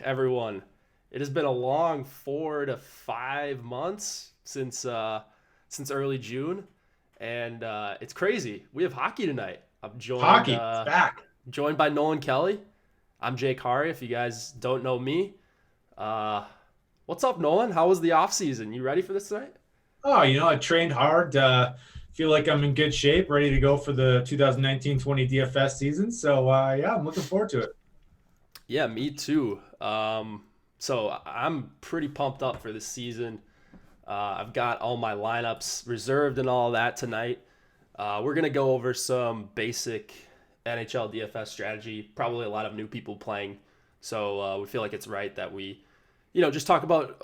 everyone. It has been a long 4 to 5 months since early June, and it's crazy. We have hockey tonight. I'm joined Hockey, it's back. joined by Nolan Kelly. I'm Jake Hari. If you guys don't know me, uh, what's up, Nolan? How was the off season? You ready for this tonight? Oh, I trained hard. Feel like I'm in good shape, ready to go for the 2019-20 DFS season. So, yeah, I'm looking forward to it. Yeah, me too. So I'm pretty pumped up for this season. I've got all my lineups reserved and all that tonight. We're gonna go over some basic NHL DFS strategy. Probably a lot of new people playing, so we feel like it's right that we, just talk about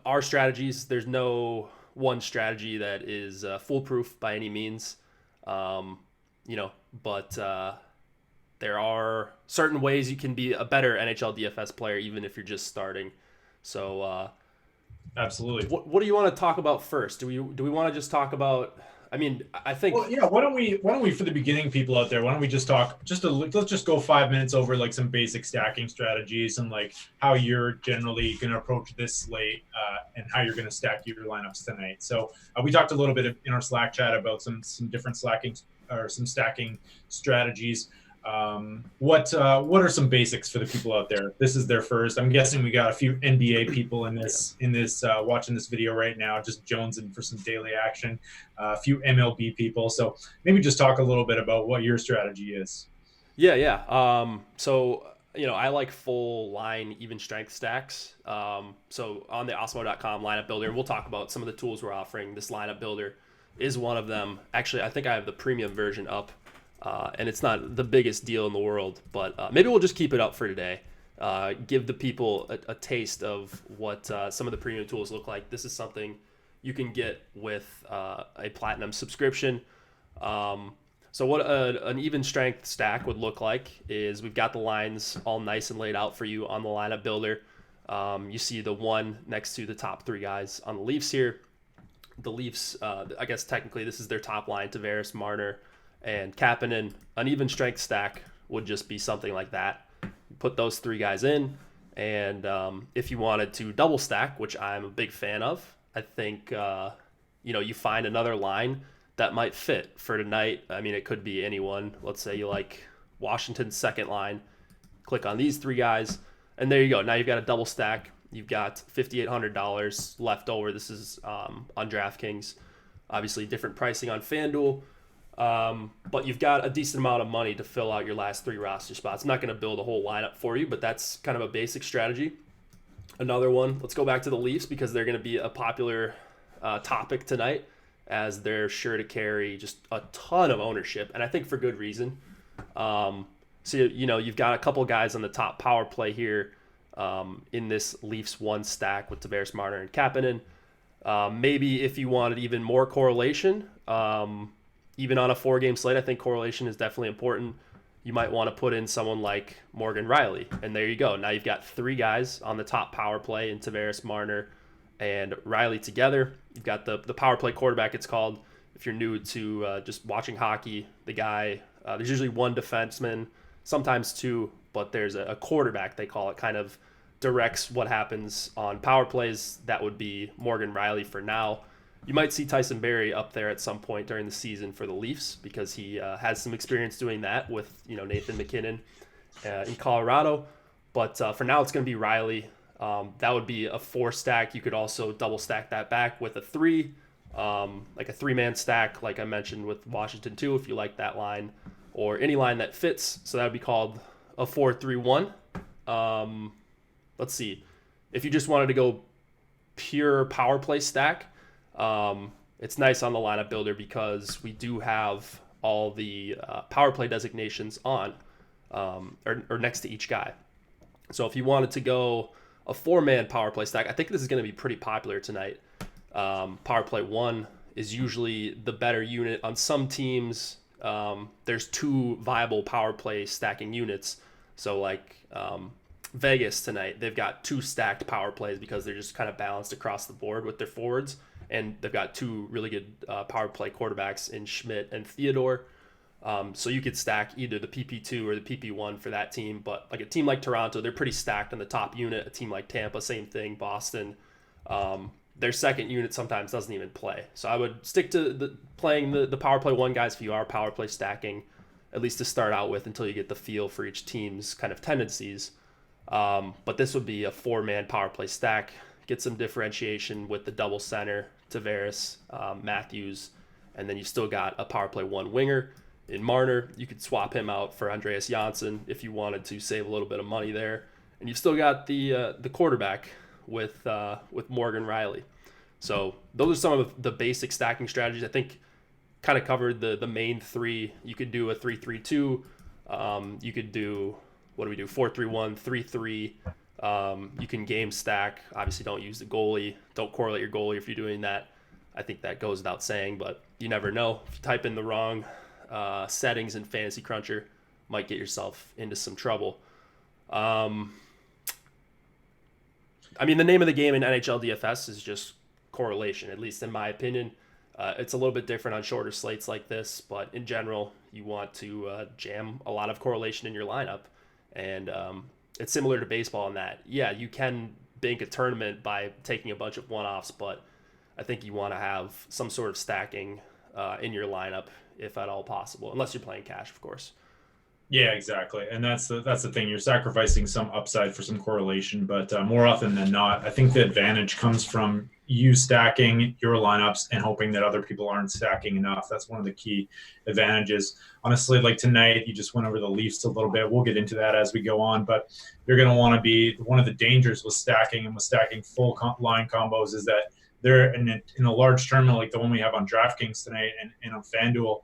our strategies. There's no one strategy that is foolproof by any means, um, but there are certain ways you can be a better NHL DFS player even if you're just starting. So Absolutely. what do you want to talk about first? Do we want to just talk about? I mean, I Well, think yeah. Why don't we for the beginning people out there? Why don't we just talk? Let's just go 5 minutes over like some basic stacking strategies and like how you're generally going to approach this slate and how you're going to stack your lineups tonight. So we talked a little bit in our Slack chat about some different slacking or some stacking strategies. What are some basics for the people out there? This is their first. I'm guessing we got a few NBA people in yeah, this watching this video right now, just jonesing for some daily action. A few MLB people. So maybe just talk a little bit about what your strategy is. yeah. So I like full line even strength stacks. So on the Osmo.com lineup builder, we'll talk about some of the tools we're offering. This lineup builder is one of them. Actually, I think I have the premium version up, and it's not the biggest deal in the world, but maybe we'll just keep it up for today. Give the people a taste of what some of the premium tools look like. This is something you can get with a platinum subscription. So what an even strength stack would look like is we've got the lines all nice and laid out for you on the lineup builder. You see the one next to the top three guys on the Leafs here. The Leafs, I guess technically this is their top line: Tavares, Marner, and Kapanen. An even strength stack would just be something like that. Put those three guys in, and if you wanted to double stack, which I'm a big fan of, I think you find another line that might fit for tonight. I mean, it could be anyone. Let's say you like Washington's second line. Click on these three guys, and there you go. Now you've got a double stack. You've got $5,800 left over. This is on Draftkings. Obviously, different pricing on Fanduel. But you've got a decent amount of money to fill out your last three roster spots. I'm not going to build a whole lineup for you, but that's kind of a basic strategy. Another one, let's go back to the Leafs because they're going to be a popular topic tonight as they're sure to carry just a ton of ownership, and I think for good reason. So, you've got a couple guys on the top power play here in this Leafs one stack with Tavares, Marner, and Kapanen. Maybe if you wanted even more correlation, even on a 4-game slate, I think correlation is definitely important. You might want to put in someone like Morgan Riley, and there you go. Now you've got three guys on the top power play in Tavares, Marner, and Riley together. You've got the power play quarterback, it's called. If you're new to just watching hockey, the guy, there's usually one defenseman, sometimes two, but there's a quarterback, they call it, kind of directs what happens on power plays. That would be Morgan Riley for now. You might see Tyson Barrie up there at some point during the season for the Leafs because he has some experience doing that with Nathan MacKinnon in Colorado. But for now, it's going to be Riley. That would be a 4 stack. You could also double stack that back with a 3, like a 3-man stack, like I mentioned with Washington too, if you like that line, or any line that fits. So that would be called a 4-3-1. Let's see. If you just wanted to go pure power play stack, it's nice on the lineup builder because we do have all the power play designations on or next to each guy. So if you wanted to go a 4-man power play stack, I think this is going to be pretty popular tonight. Power play 1 is usually the better unit. On some teams, there's 2 viable power play stacking units. So like Vegas tonight, they've got 2 stacked power plays because they're just kind of balanced across the board with their forwards. And they've got 2 really good power play quarterbacks in Schmidt and Theodore. So you could stack either the PP2 or the PP1 for that team. But like a team like Toronto, they're pretty stacked on the top unit. A team like Tampa, same thing. Boston, their second unit sometimes doesn't even play. So I would stick to playing the power play one guys if you are power play stacking, at least to start out with until you get the feel for each team's kind of tendencies. But this would be a 4-man power play stack. Get some differentiation with the double center, Tavares, Matthews, and then you still got a power play 1 winger in Marner. You could swap him out for Andreas Janssen if you wanted to save a little bit of money there. And you've still got the quarterback with Morgan Riley. So those are some of the basic stacking strategies. I think kind of covered the main 3. You could do a 3-3-2. You could do, what do we do? 4-3-1, 3-3. You can game stack. Obviously, don't use the goalie. Don't correlate your goalie if you're doing that. I think that goes without saying, but you never know. If you type in the wrong settings in Fantasy Cruncher, might get yourself into some trouble. I mean, the name of the game in NHL DFS is just correlation, at least in my opinion. It's a little bit different on shorter slates like this, but in general, you want to jam a lot of correlation in your lineup. And it's similar to baseball in that, yeah, you can bank a tournament by taking a bunch of one-offs, but I think you want to have some sort of stacking in your lineup, if at all possible, unless you're playing cash, of course. Yeah, exactly. And that's the thing. You're sacrificing some upside for some correlation, but more often than not, I think the advantage comes from you stacking your lineups and hoping that other people aren't stacking enough. That's one of the key advantages. Honestly, like tonight, you just went over the Leafs a little bit. We'll get into that as we go on, but you're going to want to be one of the dangers with stacking and with stacking full line combos is that they're in a large tournament like the one we have on DraftKings tonight and on FanDuel.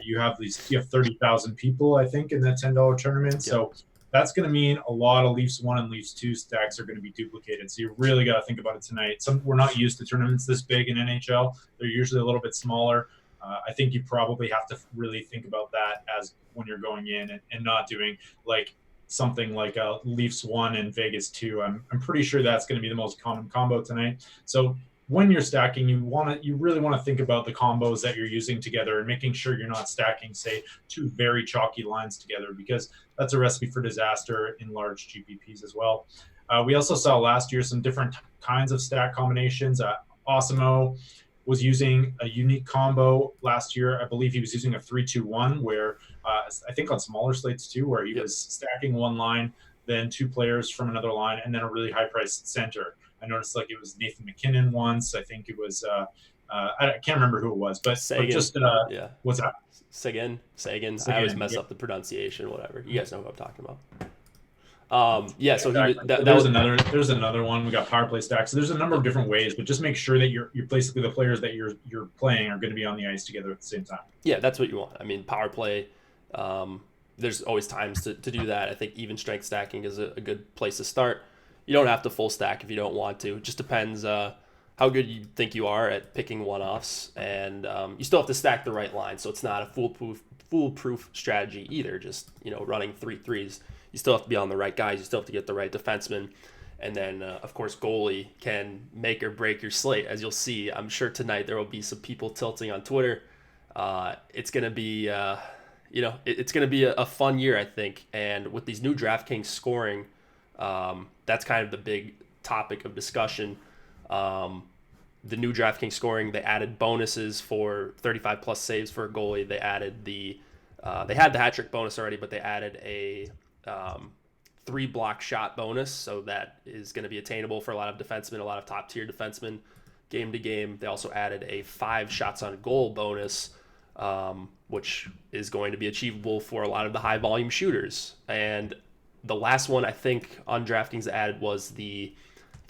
You have 30,000 people, I think, in that $10 tournament. Yep. So that's going to mean a lot of Leafs 1 and Leafs 2 stacks are going to be duplicated. So you really got to think about it tonight. We're not used to tournaments this big in NHL. They're usually a little bit smaller. I think you probably have to really think about that as when you're going in and not doing like something like a Leafs 1 and Vegas 2. I'm pretty sure that's going to be the most common combo tonight. So when you're stacking, you really want to think about the combos that you're using together and making sure you're not stacking, say, 2 very chalky lines together, because that's a recipe for disaster in large GPPs as well. We also saw last year some different kinds of stack combinations. Osimo was using a unique combo last year. I believe he was using a 3-2-1, where I think on smaller slates too, where he was stacking one line, then 2 players from another line, and then a really high-priced center. I noticed like it was Nathan McKinnon once. I think it was I can't remember who it was, but just what's that? Sagan. I always mess up the pronunciation. Whatever. You guys know who I'm talking about. So exactly. There's another one. We got power play stacks. So there's a number of different ways, but just make sure that you're basically the players that you're playing are going to be on the ice together at the same time. Yeah, that's what you want. I mean, power play. There's always times to do that. I think even strength stacking is a good place to start. You don't have to full stack if you don't want to. It just depends how good you think you are at picking one-offs, and you still have to stack the right line. So it's not a foolproof strategy either. Just running 3-3s. You still have to be on the right guys. You still have to get the right defenseman, and then of course goalie can make or break your slate. As you'll see, I'm sure tonight there will be some people tilting on Twitter. It's gonna be it's gonna be a fun year, I think, and with these new DraftKings scoring. That's kind of the big topic of discussion. The new DraftKings scoring, they added bonuses for 35 plus saves for a goalie. They added they had the hat trick bonus already, but they added a 3 block shot bonus. So that is going to be attainable for a lot of defensemen, a lot of top tier defensemen game to game. They also added a 5 shots on goal bonus, which is going to be achievable for a lot of the high volume shooters. And the last one I think on DraftKings added was the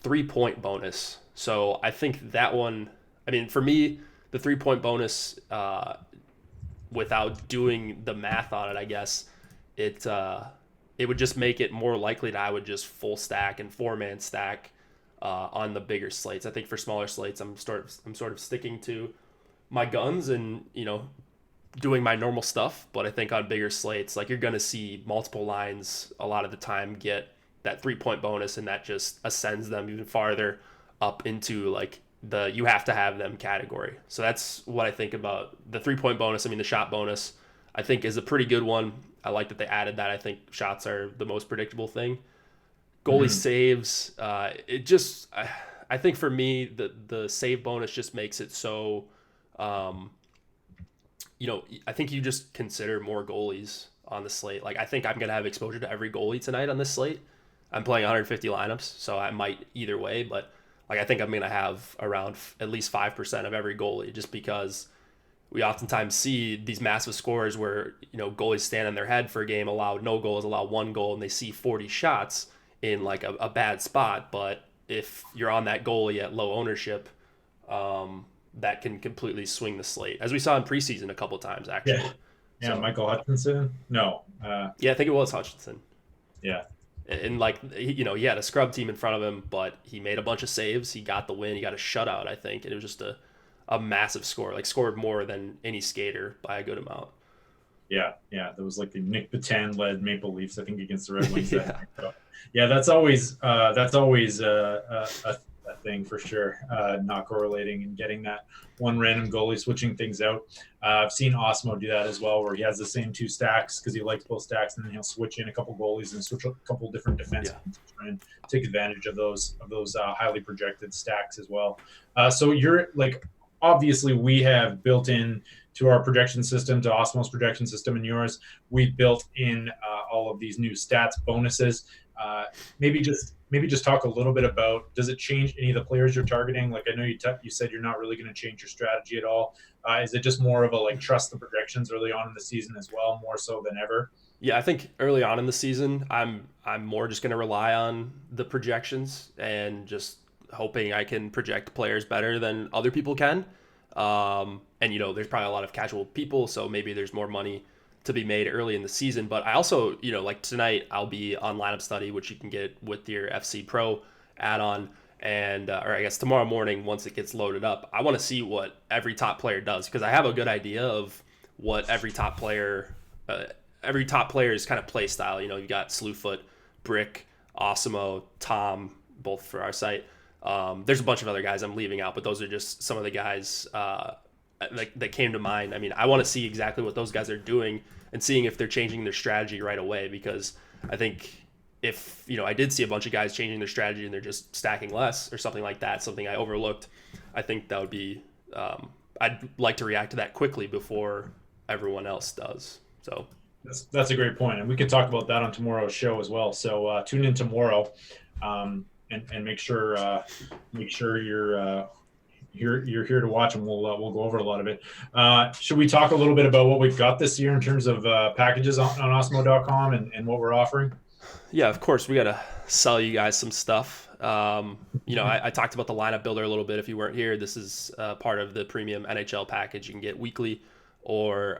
3-point bonus. So I think that one, I mean, for me, the 3-point bonus, without doing the math on it, I guess, it would just make it more likely that I would just full stack and 4-man stack on the bigger slates. I think for smaller slates, I'm sort of sticking to my guns and, doing my normal stuff, but I think on bigger slates, like you're going to see multiple lines a lot of the time get that 3-point bonus, and that just ascends them even farther up into like the you have to have them category. So that's what I think about the 3-point bonus. I mean, the shot bonus, I think is a pretty good one. I like that they added that. I think shots are the most predictable thing. Goalie Mhm. saves, it just I think for me the save bonus just makes it so um, I think you just consider more goalies on the slate. Like I think I'm gonna have exposure to every goalie tonight on this slate. I'm playing 150 lineups, so I might either way, but like I think I'm gonna have around at least 5% of every goalie, just because we oftentimes see these massive scores where goalies stand on their head for a game, allow no goals, allow one goal, and they see 40 shots in like a bad spot. But if you're on that goalie at low ownership, that can completely swing the slate, as we saw in preseason a couple times Yeah. actually. Yeah. So Michael Hutchinson. No. yeah, I think it was Hutchinson, Yeah. and like he had a scrub team in front of him, but he made a bunch of saves. He got the win. He got a shutout, I think, and it was just a massive score. Like scored more than any skater by a good amount. Yeah, yeah, there was like the Nick Patan led Maple Leafs, I think, against the Red Wings. That Yeah. night. So, yeah, that's always a thing for sure. Not correlating and getting that one random goalie switching things out. I've seen Osmo do that as well, where he has the same two stacks because he likes both stacks, and then he'll switch in a couple goalies and switch a couple different defensemen Yeah. to try and take advantage of those highly projected stacks as well. So you're like, obviously, we have built in to our projection system, to Osmo's projection system and yours, we built in all of these new stats bonuses. Maybe just talk a little bit about, does it change any of the players you're targeting? Like I know you said you're not really going to change your strategy at all. Is it just more of a like trust the projections early on in the season as well, more so than ever? Yeah, I think early on in the season, I'm more just going to rely on the projections and just hoping I can project players better than other people can. And there's probably a lot of casual people, so maybe there's more money to be made early in the season. But I also, like tonight, I'll be on lineup study, which you can get with your FC Pro add-on, and or I guess tomorrow morning once it gets loaded up. I want to see what every top player does because I have a good idea of what every top player's kind of play style. You got Slewfoot, Brick, Osimo, Tom, both for our site. There's a bunch of other guys I'm leaving out, but those are just some of the guys that came to mind. I mean, I want to see exactly what those guys are doing and seeing if they're changing their strategy right away, because I think if I did see a bunch of guys changing their strategy and they're just stacking less or something like that, something I overlooked, I think that would be I'd like to react to that quickly before everyone else does. So That's a great point, and we can talk about that on tomorrow's show as well. So tune in tomorrow, and make sure you're here to watch, and we'll go over a lot of it. Should we talk a little bit about what we've got this year in terms of packages on Osmo.com and what we're offering? yeah, of course, we got to sell you guys some stuff. I talked about the lineup builder a little bit. If you weren't here, this is part of the premium NHL package. You can get weekly or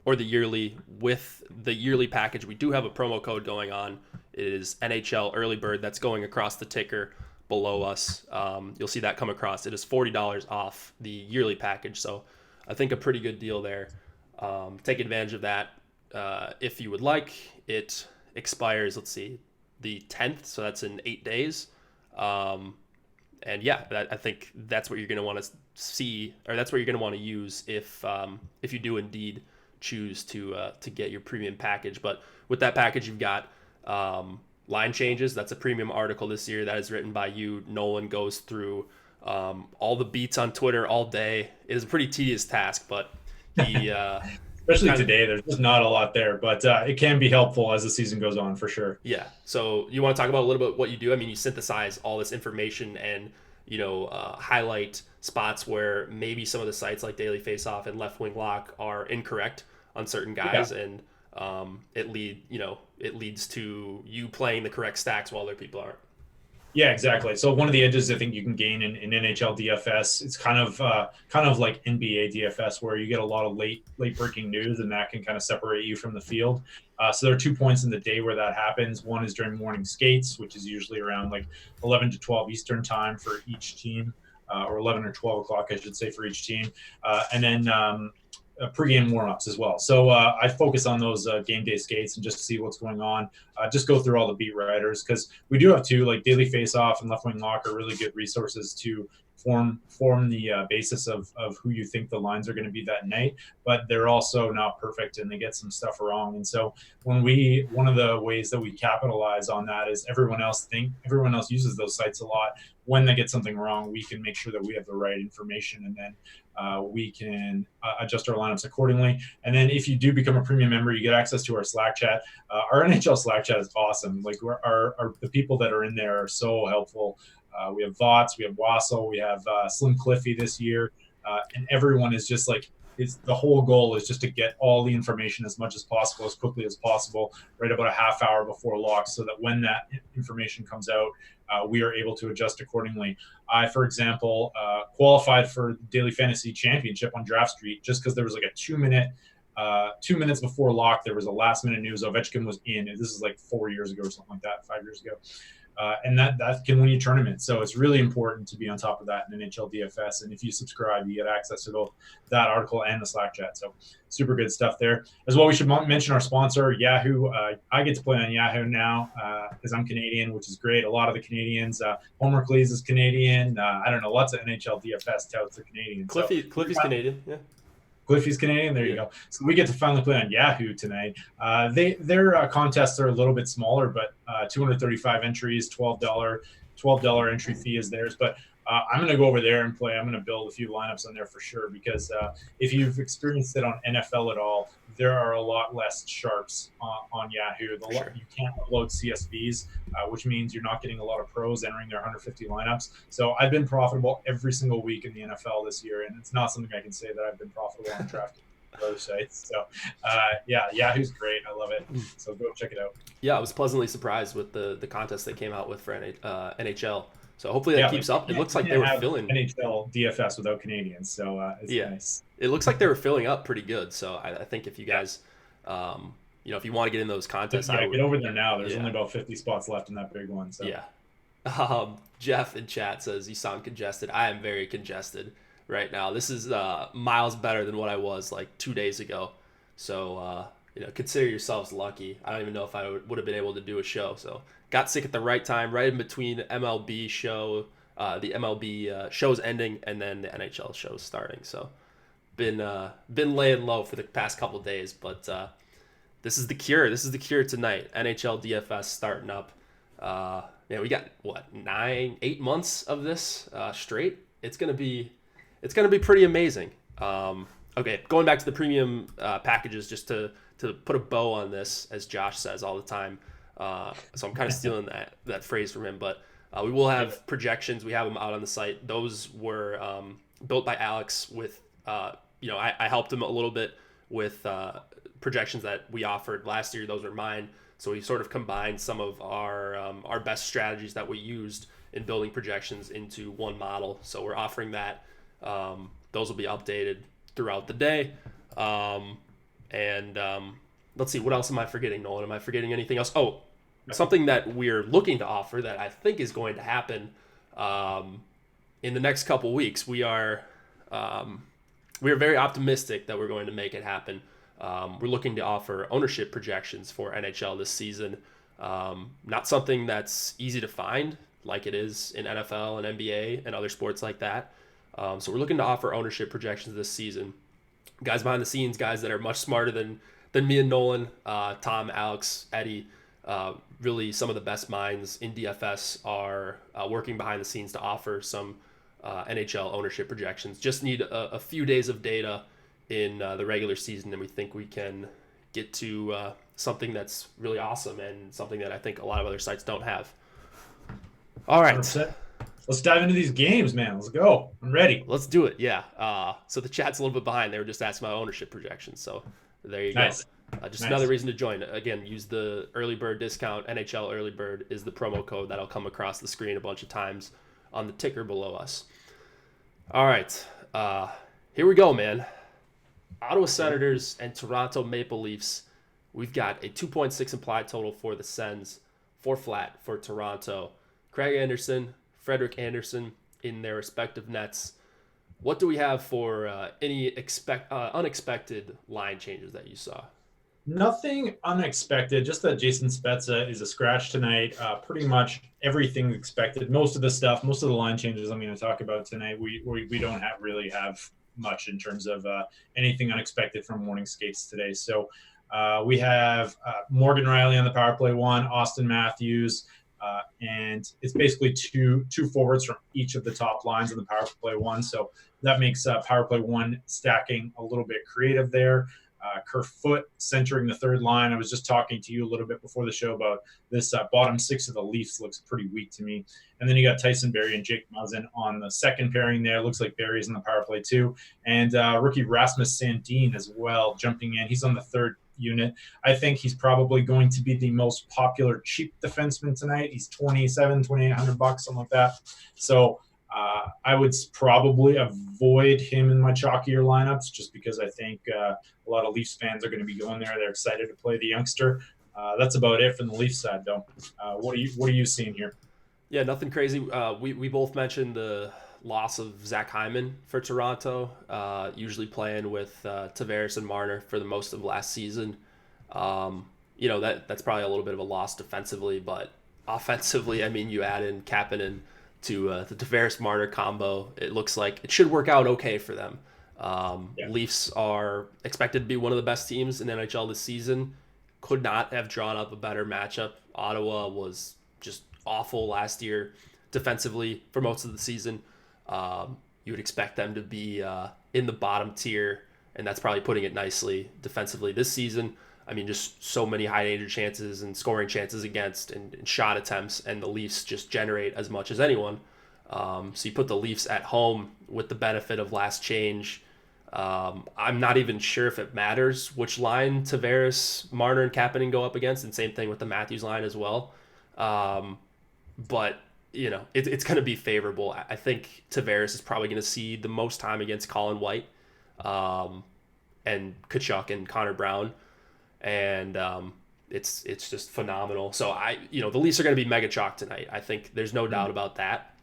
the yearly. With the yearly package, we do have a promo code going on. It is NHL Early Bird. That's going across the ticker below us. You'll see that come across. It is $40 off the yearly package. So I think a pretty good deal there. Take advantage of that if you would like. It expires, let's see, the 10th. So that's in 8 days. And yeah, I think that's what you're going to want to see, or that's what you're going to want to use if you do indeed choose to get your premium package. But with that package, you've got line changes. That's a premium article this year that is written by you. Nolan goes through all the beats on Twitter all day. It is a pretty tedious task, but he especially today, there's just not a lot there, but it can be helpful as the season goes on for sure. Yeah. So you want to talk about a little bit what you do? I mean, you synthesize all this information and highlight spots where maybe some of the sites like Daily Faceoff and Left Wing Lock are incorrect on certain guys, and it leads to you playing the correct stacks while other people aren't. Yeah, exactly. So one of the edges I think you can gain in NHL DFS, it's kind of like NBA DFS, where you get a lot of late breaking news, and that can kind of separate you from the field. So there are 2 points in the day where that happens. One is during morning skates, which is usually around like 11 to 12 Eastern time for each team, or 11 or 12 o'clock, I should say, for each team. And then pregame warmups as well. So I focus on those game day skates and just see what's going on. Just go through all the beat writers, because we do have two, like Daily Faceoff and Left Wing Lock are really good resources to form the basis of who you think the lines are going to be that night, but they're also not perfect and they get some stuff wrong. And so one of the ways that we capitalize on that is everyone else uses those sites a lot. When they get something wrong, we can make sure that we have the right information, and then we can adjust our lineups accordingly. And then if you do become a premium member, you get access to our Slack chat. Our NHL Slack chat is awesome. Like the people that are in there are so helpful. We have Vots, we have Wassel, we have Slim Cliffy this year, and everyone is just like, the whole goal is just to get all the information as much as possible, as quickly as possible, right about a half hour before lock, so that when that information comes out, we are able to adjust accordingly. I, for example, qualified for the Daily Fantasy Championship on Draft Street just because there was like a 2 minutes before lock, there was a last minute news Ovechkin was in. This is like 4 years ago or something like that, 5 years ago. And that can win you tournaments. So it's really important to be on top of that in Nhl Dfs. And if you subscribe, you get access to both that article and the Slack chat. So super good stuff there. As well, we should mention our sponsor, Yahoo. I get to play on Yahoo now because I'm Canadian, which is great. A lot of the Canadians, Homer Cleese is Canadian. I don't know, lots of Nhl Dfs touts are Canadian. Cliffy's Canadian, yeah. Cliffy's Canadian. There you go. So we get to finally play on Yahoo tonight. Their contests are a little bit smaller, but 235 entries, $12 entry fee is theirs. But I'm going to go over there and play. I'm going to build a few lineups on there for sure, because if you've experienced it on NFL at all, there are a lot less sharps on Yahoo. Sure. You can't upload CSVs, which means you're not getting a lot of pros entering their 150 lineups. So I've been profitable every single week in the NFL this year, and it's not something I can say that I've been profitable on Draftkings other sites. So Yahoo's great. I love it. So go check it out. Yeah, I was pleasantly surprised with the contest they came out with for NHL. So hopefully that keeps up. It looks like they were filling Nhl Dfs without Canadians, so it's nice. It looks like they were filling up pretty good. So I think if you guys, if you want to get in those contests, get over there now. There's only about 50 spots left in that big one. So yeah. Jeff in chat says you sound congested. I am very congested right now. This is miles better than what I was like 2 days ago. So consider yourselves lucky. I don't even know if I would have been able to do a show. So got sick at the right time, right in between MLB show, the MLB shows ending, and then the NHL shows starting. So been laying low for the past couple of days, but this is the cure. This is the cure tonight. NHL DFS starting up. We got 8 months of this straight. It's gonna be pretty amazing. Okay, going back to the premium packages, just to put a bow on this, as Josh says all the time. So I'm kind of stealing that phrase from him, but we will have projections. We have them out on the site. Those were built by Alex with, I helped him a little bit with projections that we offered last year. Those are mine. So we sort of combined some of our best strategies that we used in building projections into one model. So we're offering that. Those will be updated throughout the day. Let's see, what else am I forgetting, Nolan? Am I forgetting anything else? Oh, something that we're looking to offer that I think is going to happen in the next couple weeks. We are very optimistic that we're going to make it happen. We're looking to offer ownership projections for NHL this season. Not something that's easy to find like it is in NFL and NBA and other sports like that. So we're looking to offer ownership projections this season. Guys behind the scenes, guys that are much smarter than me and Nolan, Tom, Alex, Eddie, really some of the best minds in DFS are working behind the scenes to offer some NHL ownership projections. Just need a few days of data in the regular season, and we think we can get to something that's really awesome and something that I think a lot of other sites don't have. All right. 100%. Let's dive into these games, man. Let's go. I'm ready. Let's do it. Yeah. So the chat's a little bit behind. They were just asking about ownership projections. So there you go. Just another reason to join. Again, use the early bird discount. NHL early bird is the promo code that'll come across the screen a bunch of times on the ticker below us. All right. Here we go, man. Ottawa Senators and Toronto Maple Leafs. We've got a 2.6 implied total for the Sens, 4 flat for Toronto. Craig Anderson, Frederick Anderson in their respective nets. What do we have for any unexpected line changes that you saw? Nothing unexpected. Just that Jason Spezza is a scratch tonight. Pretty much everything expected. Most of the stuff, most of the line changes I'm going to talk about tonight, we don't really have much in terms of anything unexpected from morning skates today. So we have Morgan Riley on the power play one, Austin Matthews, and it's basically two forwards from each of the top lines on the power play one. So that makes power play one stacking a little bit creative there. Kerfoot centering the third line. I was just talking to you a little bit before the show about this bottom six of the Leafs looks pretty weak to me. And then you got Tyson Barrie and Jake Muzzin on the second pairing there. Looks like Barrie's in the power play too. And rookie Rasmus Sandin as well jumping in. He's on the third unit. I think he's probably going to be the most popular cheap defenseman tonight. He's $2,800, something like that. So I would probably avoid him in my chalkier lineups just because I think a lot of Leafs fans are going to be going there. They're excited to play the youngster. That's about it from the Leafs side, though. What are you seeing here? Yeah, nothing crazy. We both mentioned the loss of Zach Hyman for Toronto, usually playing with Tavares and Marner for the most of last season. That's probably a little bit of a loss defensively, but offensively, I mean, you add in Kapanen to the Tavares Marner combo. It looks like it should work out okay for them. Leafs are expected to be one of the best teams in NHL this season. Could not have drawn up a better matchup. Ottawa was just awful last year defensively for most of the season. You would expect them to be in the bottom tier, and that's probably putting it nicely defensively this season. I mean, just so many high danger chances and scoring chances against and shot attempts, and the Leafs just generate as much as anyone. So you put the Leafs at home with the benefit of last change. I'm not even sure if it matters which line Tavares, Marner, and Kapanen go up against, and same thing with the Matthews line as well. But it's going to be favorable. I think Tavares is probably going to see the most time against Colin White, and Tkachuk and Connor Brown. And it's just phenomenal. So the Leafs are going to be mega chalk tonight. I think there's no doubt about that.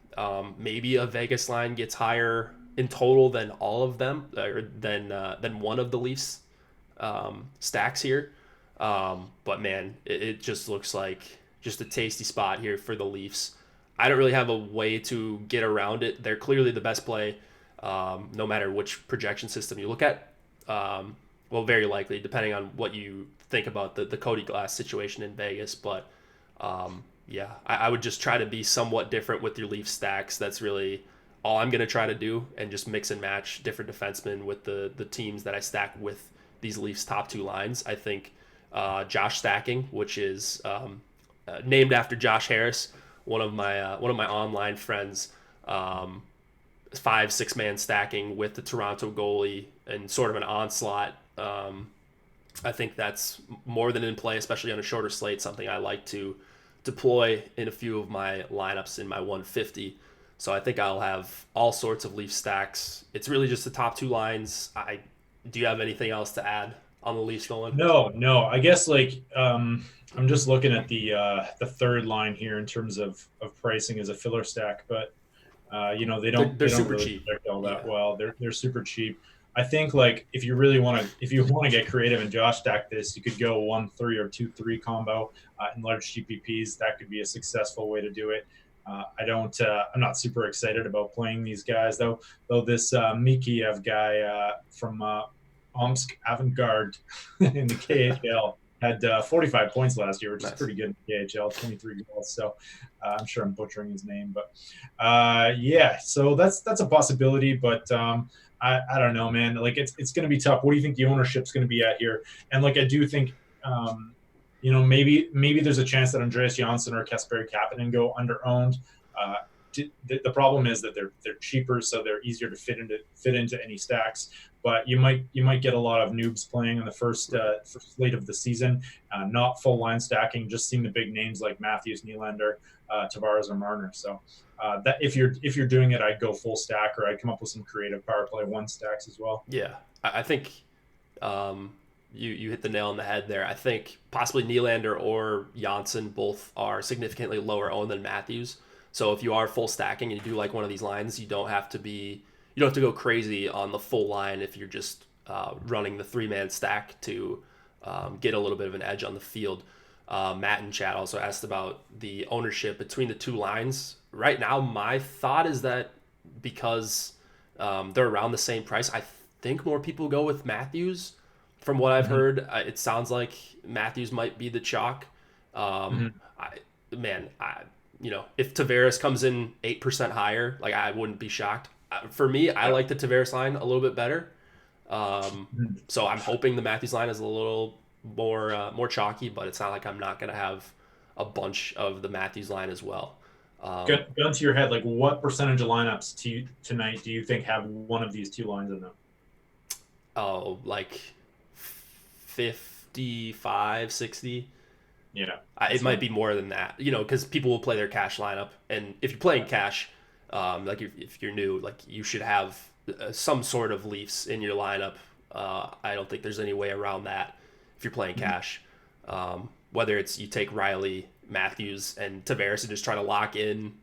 Maybe a Vegas line gets higher in total than all of them, or than one of the Leafs stacks here. But man, it just looks like just a tasty spot here for the Leafs. I don't really have a way to get around it. They're clearly the best play, no matter which projection system you look at. Well, very likely, depending on what you think about the Cody Glass situation in Vegas. But I would just try to be somewhat different with your Leaf stacks. That's really all I'm going to try to do, and just mix and match different defensemen with the teams that I stack with these Leafs top two lines. I think Josh stacking, which is named after Josh Harris, one of my online friends, 5-6 man stacking with the Toronto goalie and sort of an onslaught. I think that's more than in play, especially on a shorter slate, something I like to deploy in a few of my lineups in my 150. So I think I'll have all sorts of Leaf stacks. It's really just the top two lines. Do you have anything else to add on the Leafs, Nolan? No. I guess I'm just looking at the third line here in terms of pricing as a filler stack, but they don't super really cheap. protect all that well. They're super cheap. I think if you want to get creative and Josh stack this, you could go 1-3 or 2-3 combo in large GPPs. That could be a successful way to do it. I'm not super excited about playing these guys though. Though this Mikheyev guy from Omsk Avangard in the KHL had 45 points last year, which is pretty good in the KHL, 23 goals. So I'm sure I'm butchering his name, but so that's a possibility. But I don't know, man. It's going to be tough. What do you think the ownership's going to be at here? And I do think, maybe there's a chance that Andreas Janssen or Kasperi Kapanen go under owned. The problem is that they're cheaper, so they're easier to fit into any stacks. But you might get a lot of noobs playing in the first slate of the season, not full line stacking, just seeing the big names like Matthews, Nylander, Tavares, or Marner. So that if you're doing it, I'd go full stack, or I'd come up with some creative power play one stacks as well. Yeah, I think you hit the nail on the head there. I think possibly Nylander or Janssen both are significantly lower owned than Matthews. So if you are full stacking and you do like one of these lines, you don't have to go crazy on the full line if you're just running the 3-man stack to get a little bit of an edge on the field. Matt in chat also asked about the ownership between the two lines. Right now, my thought is that because they're around the same price, I think more people go with Matthews. From what I've heard, it sounds like Matthews might be the chalk. I, if Tavares comes in 8% higher, like I wouldn't be shocked. For me, I like the Tavares line a little bit better. So I'm hoping the Matthews line is a little more chalky, but it's not like I'm not going to have a bunch of the Matthews line as well. Gun to your head, like what percentage of lineups tonight do you think have one of these two lines in them? Oh, like 55, 60. Yeah. It might be more than that, because people will play their cash lineup. And if you're playing cash, like if you're new, like you should have some sort of Leafs in your lineup. I don't think there's any way around that if you're playing cash. Whether it's you take Riley, Matthews, and Tavares and just try to lock in,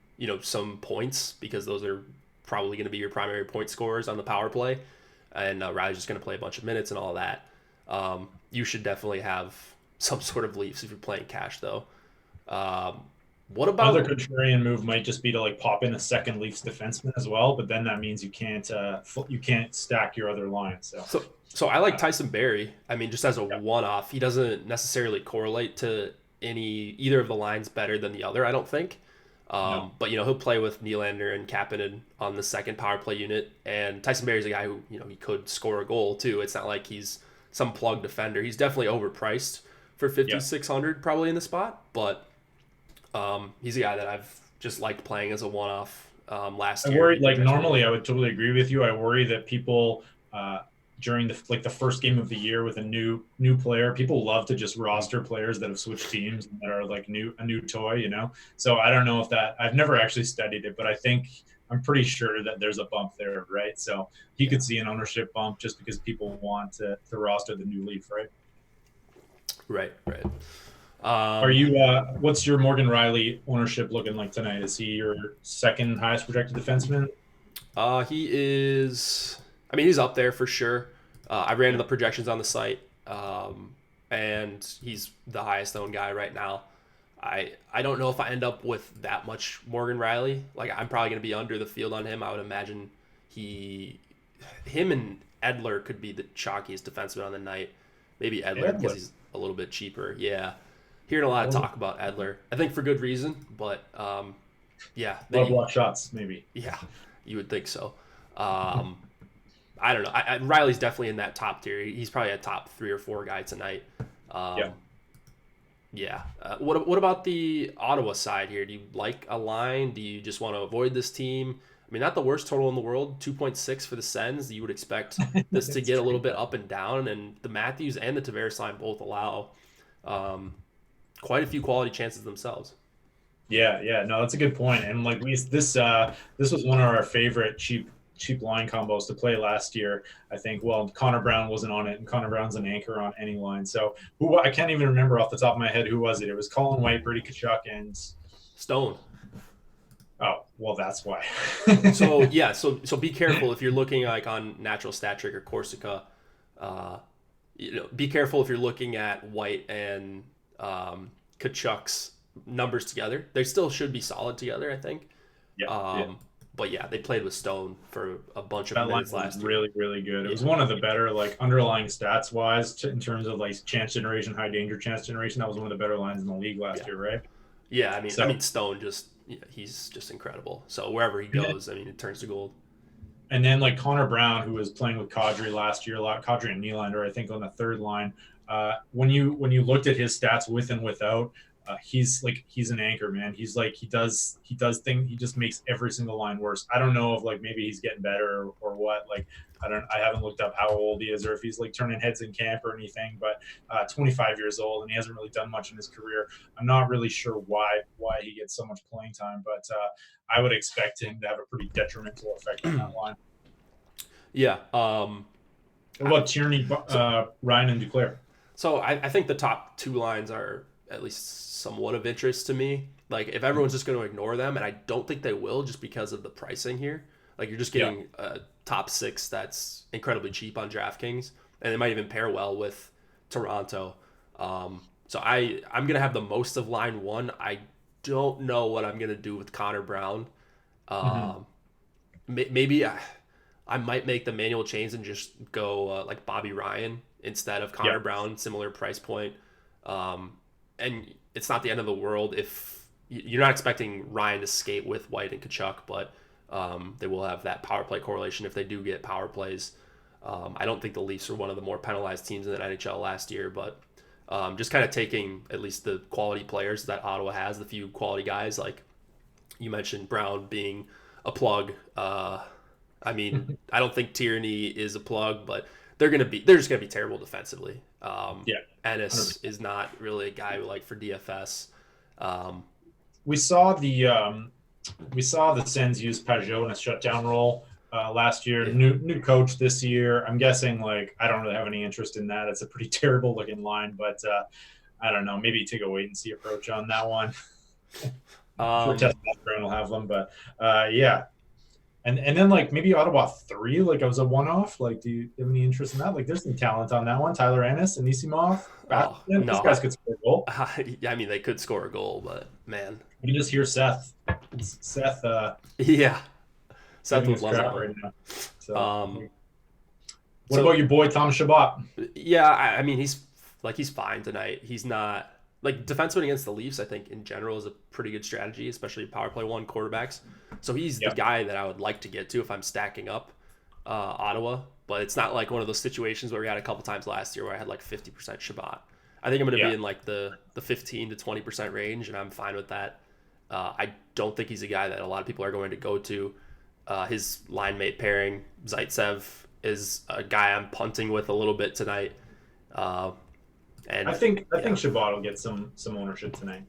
some points because those are probably going to be your primary point scorers on the power play. And Riley's just going to play a bunch of minutes and all that. You should definitely have some sort of Leafs if you're playing cash, though. What about another contrarian move? Might just be to like pop in a second Leafs defenseman as well, but then that means you can't stack your other line. So I like Tyson Barrie. I mean, just as a one-off, he doesn't necessarily correlate to either of the lines better than the other, I don't think. No. But he'll play with Nylander and Kapanen on the second power play unit, and Tyson Barrie's a guy who he could score a goal too. It's not like he's some plug defender. He's definitely overpriced for 5,600 probably in the spot, but he's a guy that I've just liked playing as a one-off last year. I worry, like normally I would totally agree with you. I worry that people during the first game of the year with a new player, people love to just roster players that have switched teams and that are like a new toy, So I don't know if that, I've never actually studied it, but I'm pretty sure that there's a bump there, right? So you could see an ownership bump just because people want to roster the new Leaf, right? Right. Are you? What's your Morgan Riley ownership looking like tonight? Is he your second highest projected defenseman? He is. I mean, he's up there for sure. I ran the projections on the site, and he's the highest owned guy right now. I don't know if I end up with that much Morgan Riley. Like, I'm probably going to be under the field on him. I would imagine him and Edler could be the chalkiest defenseman on the night. Maybe Edler because he's a little bit cheaper. Yeah. Hearing a lot of talk about Edler. I think for good reason, but block shots, maybe. Yeah, you would think so. I don't know. Riley's definitely in that top tier. He's probably a top 3 or 4 guy tonight. What about the Ottawa side here? Do you like a line? Do you just want to avoid this team? I mean, not the worst total in the world, 2.6 for the Sens. You would expect this to get a little bit up and down, and the Matthews and the Tavares line both allow quite a few quality chances themselves. Yeah, no, that's a good point. And like this was one of our favorite cheap line combos to play last year. I think. Well, Connor Brown wasn't on it, and Connor Brown's an anchor on any line. So I can't even remember off the top of my head who was it. It was Colin White, Brady Tkachuk, and Stone. Oh, well, that's why. So be careful if you're looking like on Natural Stat Trick or Corsica. Be careful if you're looking at White and Tkachuk's numbers together. They still should be solid together, I think. But yeah, they played with Stone for a bunch of minutes last year. Really, really good. It was one of the better like underlying stats wise in terms of like chance generation, high danger chance generation. That was one of the better lines in the league last year, right? Yeah, I mean Stone he's just incredible. So wherever he goes, it turns to gold. And then like Connor Brown, who was playing with Kadri last year, Kadri and Nylander, I think on the third line. When you looked at his stats with and without, he's an anchor, man. He's like he does things. He just makes every single line worse. I don't know if like maybe he's getting better or what. Like I haven't looked up how old he is or if he's like turning heads in camp or anything. But 25 years old and he hasn't really done much in his career. I'm not really sure why he gets so much playing time, but I would expect him to have a pretty detrimental effect on that line. Yeah. What about Tierney, Ryan, and Duclair? So I think the top 2 lines are at least somewhat of interest to me. Like if everyone's just going to ignore them, and I don't think they will just because of the pricing here. Like you're just getting a top 6 that's incredibly cheap on DraftKings, and they might even pair well with Toronto. So I'm gonna have the most of line one. I don't know what I'm gonna do with Connor Brown. Hmm. Um, maybe I might make the manual change and just go like Bobby Ryan instead of Yeah. Connor Brown, similar price point. Um, and it's not the end of the world if you're not expecting Ryan to skate with White and Kachuk, but they will have that power play correlation if they do get power plays. I don't think the Leafs are one of the more penalized teams in the NHL last year, but just kind of taking at least the quality players that Ottawa has, the few quality guys like you mentioned Brown being a plug. I mean, I don't think Tierney is a plug, but they're just gonna be terrible defensively. Yeah. Ennis 100%. is not really a guy we like for DFS. Um, We saw the Sens use Pajot in a shutdown role last year. yeah. New coach this year. I'm guessing like I don't really have any interest in that. It's a pretty terrible looking line, but I don't know. Maybe take a wait and see approach on that one. I'm sure Um, testosterone will have them, but yeah. And then like maybe Ottawa 3, like I was a one off. Like, do you have any interest in that? Like, there's some talent on that one. Tyler Ennis, Anisimov, oh Bastian. no, These guys could score a goal. I mean they could score a goal, but man, You can just hear Seth. Seth yeah, Seth giving would his love that crap one. right now. So, Um, what about so your boy Tom Shabbat? yeah, I mean he's fine tonight. He's not like defenseman against the Leafs. I think in general is a pretty good strategy, especially power play one quarterbacks. So he's the Yeah, guy that I would like to get to if I'm stacking up Ottawa. But it's not like one of those situations where we had a couple times last year where I had like 50% Shabbat. I think I'm going to yeah, be in like the 15 to 20% range, and I'm fine with that. I don't think he's a guy that a lot of people are going to go to. His line mate pairing, Zaitsev, is a guy I'm punting with a little bit tonight. Uh, I and think I yeah, think Shabbat will get some ownership tonight.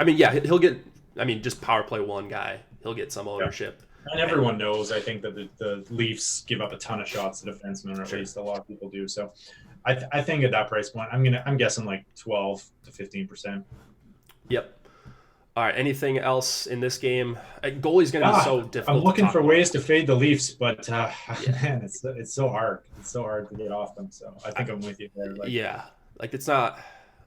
I mean, yeah, he'll get. I mean, just power play one guy, he'll get some Yeah, ownership. and And everyone knows. I think that the Leafs give up a ton of shots to defensemen, or at sure, least a lot of people do. So, I think at that price point, I'm guessing like 12 to 15%. yep. All right. Anything else in this game? Goalie's going to be Ah, so I'm difficult to looking talk for about. ways to fade the Leafs, but Yeah, man, it's so hard. It's so hard to get off them. So I I, think I'm with you there. Like, yeah. Like it's not.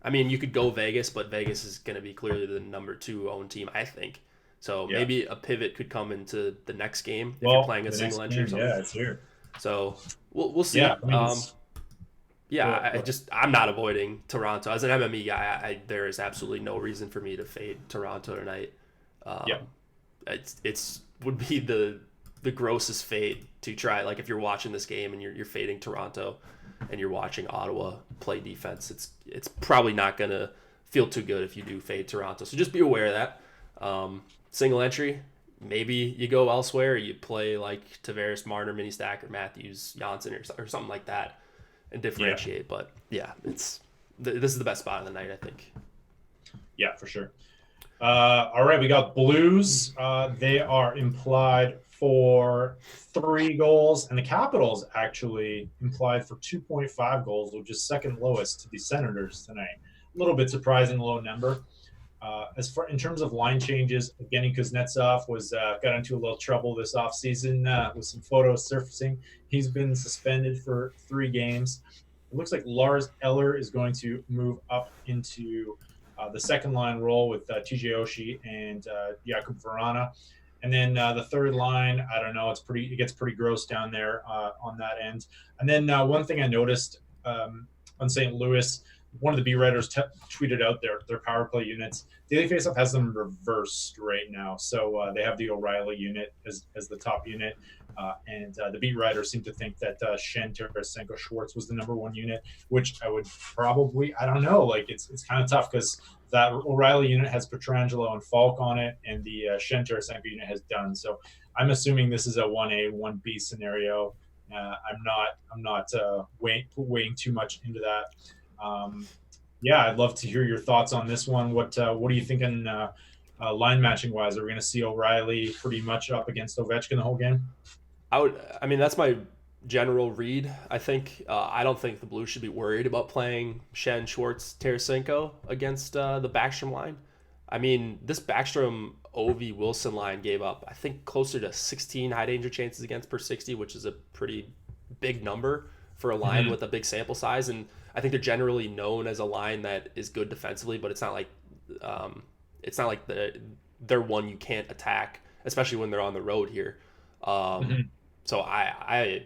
I mean, you could go Vegas, but Vegas is going to be clearly the number two owned team, I think. So yeah. maybe a pivot could come into the next game if you're Well, playing a the single next entry or game, something. yeah, it's here. So we'll Yeah, see. I mean, it's Yeah, go I ahead. just I'm not avoiding Toronto as an MME guy. There is absolutely no reason for me to fade Toronto tonight. Yeah, Um, it's would be the grossest fade to try. Like if you're watching this game and you're fading Toronto, and you're watching Ottawa play defense, it's probably not gonna feel too good if you do fade Toronto. So just be aware of that. Single entry, maybe you go elsewhere. You play like Tavares, Marner, Mini Stack, or Matthews, Janssen, or something like that, and yeah, differentiate. But yeah, this is the best spot of the night, I think. yeah, for sure. All right, we got Blues. They are implied for 3 goals, and the Capitals actually implied for 2.5 goals, which is second lowest to the Senators tonight. A little bit surprising low number. As far in terms of line changes, Evgeny Kuznetsov was got into a little trouble this offseason with some photos surfacing. He's been suspended for 3 games. It looks like Lars Eller is going to move up into the second line role with TJ Oshie and Jakub Verana. And then the third line, I don't know. It gets pretty gross down there on that end. And then one thing I noticed on St. Louis, one of the B writers tweeted out their power play units. Daily Faceoff has them reversed right now, so they have the O'Reilly unit as the top unit, and the beat writers seem to think that Shen, Tarasenko, Schwartz was the number one unit, which I would probably, I don't know, like it's kind of tough because that O'Reilly unit has Petrangelo and Falk on it, and the Shen Tarasenko unit has Dunn. So I'm assuming this is a 1A 1B scenario. I'm not weighing too much into that. Um, yeah, I'd love to hear your thoughts on this one. What are you thinking line matching wise? Are we going to see O'Reilly pretty much up against Ovechkin the whole game? I mean, that's my general read. I think I don't think the Blues should be worried about playing Shen, Schwartz, Tarasenko against the Backstrom line. I mean, this Backstrom Ovi Wilson line gave up, I think, closer to 16 high danger chances against per 60, which is a pretty big number for a line with a big sample size, and I think they're generally known as a line that is good defensively, but it's not like they're one you can't attack, especially when they're on the road here. So I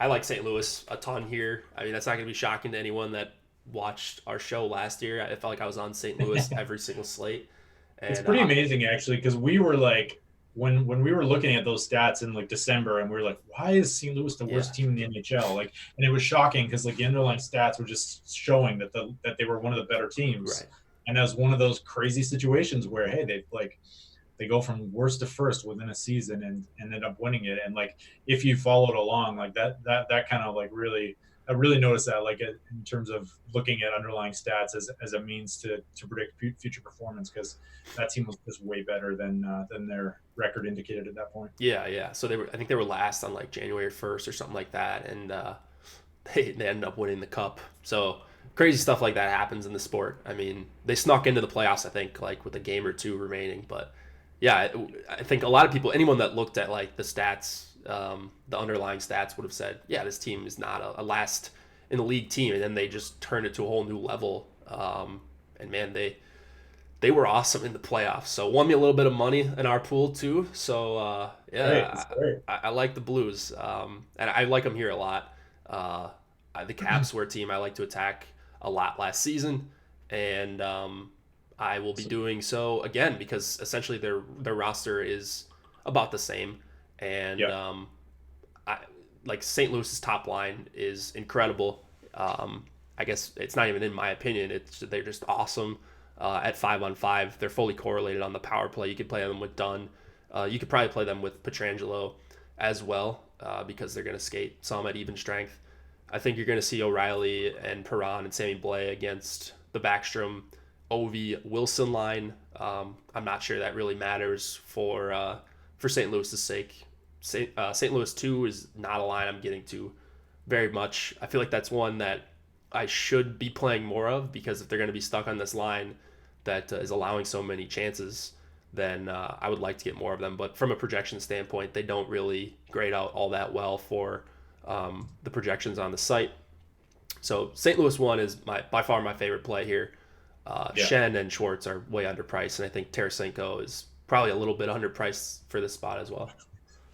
like St. Louis a ton here. I mean, that's not going to be shocking to anyone that watched our show last year. I felt like I was on St. Louis every single slate. And, it's pretty amazing, actually, because we were like, when we were looking at those stats in like December, and we were like, why is St. Louis the worst team in the NHL? Like, and it was shocking because like the underlying stats were just showing that they were one of the better teams. Right. And that was one of those crazy situations where, hey, they go from worst to first within a season and end up winning it. And like, if you followed along, like that kind of like really, I really noticed that, like in terms of looking at underlying stats as a means to predict future performance, because that team was just way better than their record indicated at that point. Yeah. So I think they were last on like January 1st or something like that, and they ended up winning the cup. So crazy stuff like that happens in the sport. I mean, they snuck into the playoffs, I think, like with a game or two remaining, but. Yeah, I think a lot of people, anyone that looked at like the stats, the underlying stats would have said, yeah, this team is not a last in the league team. And then they just turned it to a whole new level. And man, they were awesome in the playoffs. So won me a little bit of money in our pool too. So Great. I like the Blues. And I like them here a lot. The Caps were a team I like to attack a lot last season. And I will be doing so again because essentially their roster is about the same, and like St. Louis's top line is incredible. I guess it's not even in my opinion; they're just awesome at 5-on-5. They're fully correlated on the power play. You could play them with Dunn. You could probably play them with Pietrangelo as well because they're going to skate some at even strength. I think you're going to see O'Reilly and Perron and Sammy Blais against the Backstrom Ovi Wilson line. I'm not sure that really matters for St. Louis's sake. St. Louis 2 is not a line I'm getting to very much. I feel like that's one that I should be playing more of because if they're going to be stuck on this line that is allowing so many chances, then I would like to get more of them. But from a projection standpoint, they don't really grade out all that well for the projections on the site. So St. Louis 1 is by far my favorite play here. Shen and Schwartz are way underpriced, and I think Tarasenko is probably a little bit underpriced for this spot as well.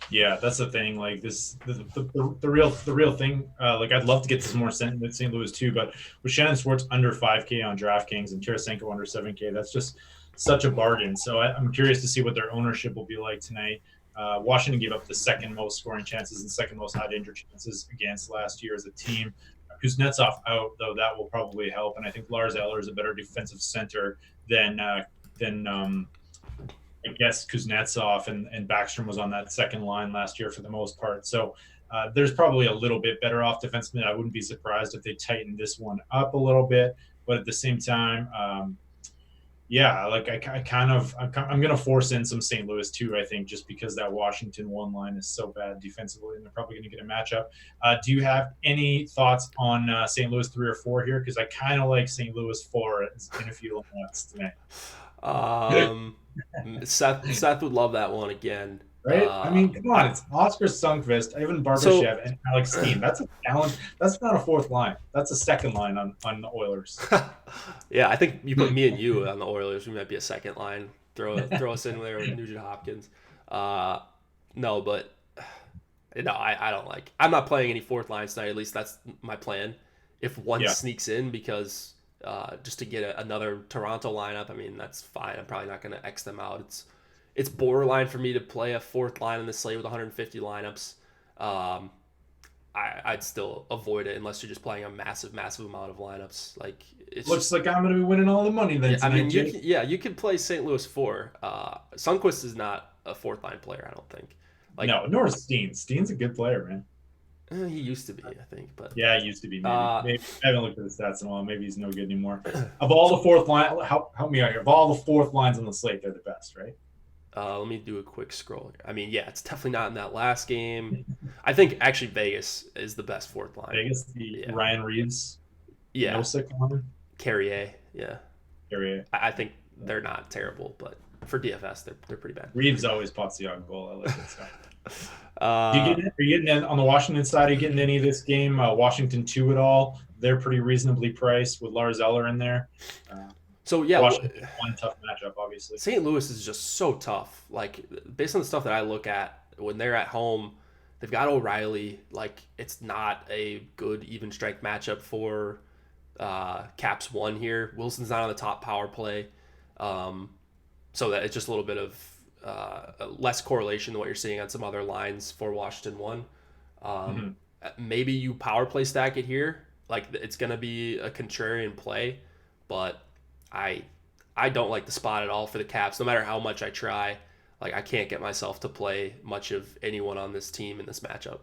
Yeah, that's the thing. Like the real thing. Like I'd love to get this more with St. Louis too, but with Shen and Schwartz under 5K on DraftKings and Tarasenko under 7K, that's just such a bargain. So I'm curious to see what their ownership will be like tonight. Washington gave up the second most scoring chances and second most high danger chances against last year as a team. Kuznetsov out, though, that will probably help. And I think Lars Eller is a better defensive center than I guess Kuznetsov, and Backstrom was on that second line last year for the most part. So there's probably a little bit better off defenseman. I wouldn't be surprised if they tightened this one up a little bit. But at the same time, I'm going to force in some St. Louis too, I think, just because that Washington one line is so bad defensively, and they're probably going to get a matchup. Do you have any thoughts on St. Louis 3 or 4 here? Because I kind of like St. Louis 4 in a few lineups tonight. Seth would love that one again. Right? I mean, come on. It's Oscar Sundqvist, Ivan Barbashev, and Alex Steen. That's a talent. That's not a fourth line. That's a second line on the Oilers. Yeah, I think you put me and you on the Oilers. We might be a second line. Throw us in there with Nugent Hopkins. I don't like. I'm not playing any fourth lines tonight. At least that's my plan. If one sneaks in, because just to get another Toronto lineup, I mean, that's fine. I'm probably not going to X them out. It's borderline for me to play a fourth line in the slate with 150 lineups. I'd still avoid it unless you're just playing a massive amount of lineups. Like it looks like I'm going to be winning all the money then. I mean, you could play St. Louis 4. Sundqvist is not a fourth line player, I don't think. No, nor is Steen. Steen's a good player, man. He used to be, I think, but yeah, he used to be. Maybe I haven't looked at the stats in a while. Maybe he's no good anymore. Of all the fourth line, help me out here. Of all the fourth lines on the slate, they're the best, right? Let me do a quick scroll. I mean, yeah, it's definitely not in that last game. I think actually Vegas is the best fourth line. Vegas, Ryan Reeves, Nosek on Carrier, yeah. Carrier. I think they're not terrible, but for DFS, they're pretty bad. Reeves always pots the odd goal. I like that stuff. Are you getting in on the Washington side? Are you getting any of this game? Washington 2 at all? They're pretty reasonably priced with Lars Eller in there. Uh, So yeah, Washington one tough matchup, obviously. St. Louis is just so tough. Like based on the stuff that I look at when they're at home, they've got O'Reilly. Like it's not a good even strength matchup for Caps one here. Wilson's not on the top power play, so that it's just a little bit of less correlation than what you're seeing on some other lines for Washington one. Um, Maybe you power play stack it here. Like it's gonna be a contrarian play, but I I don't like the spot at all for the Caps. No matter how much I try, like I can't get myself to play much of anyone on this team in this matchup.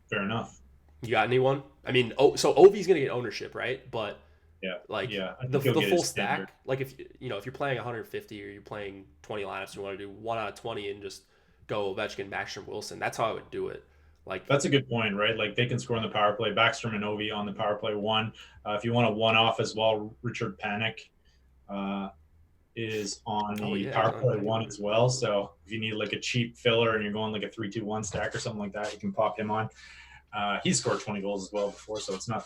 Fair enough. You got anyone? I mean, so Ovi's gonna get ownership, right? But Yeah. like Yeah. I the think he'll get full his standard. stack, like if if you're playing 150 or you're playing 20 lineups, you want to do 1 out of 20 and just go Ovechkin, Backstrom, Wilson. That's how I would do it. Like That's a good point, right? Like they can score in the power play. Backstrom and Ovi on the power play one. If you want a one off as well, Richard Panik uh, is on oh the yeah, power play one as well. So if you need like a cheap filler and you're going like a 3-2-1 stack or something like that, you can pop him on. He scored 20 goals as well before, so it's not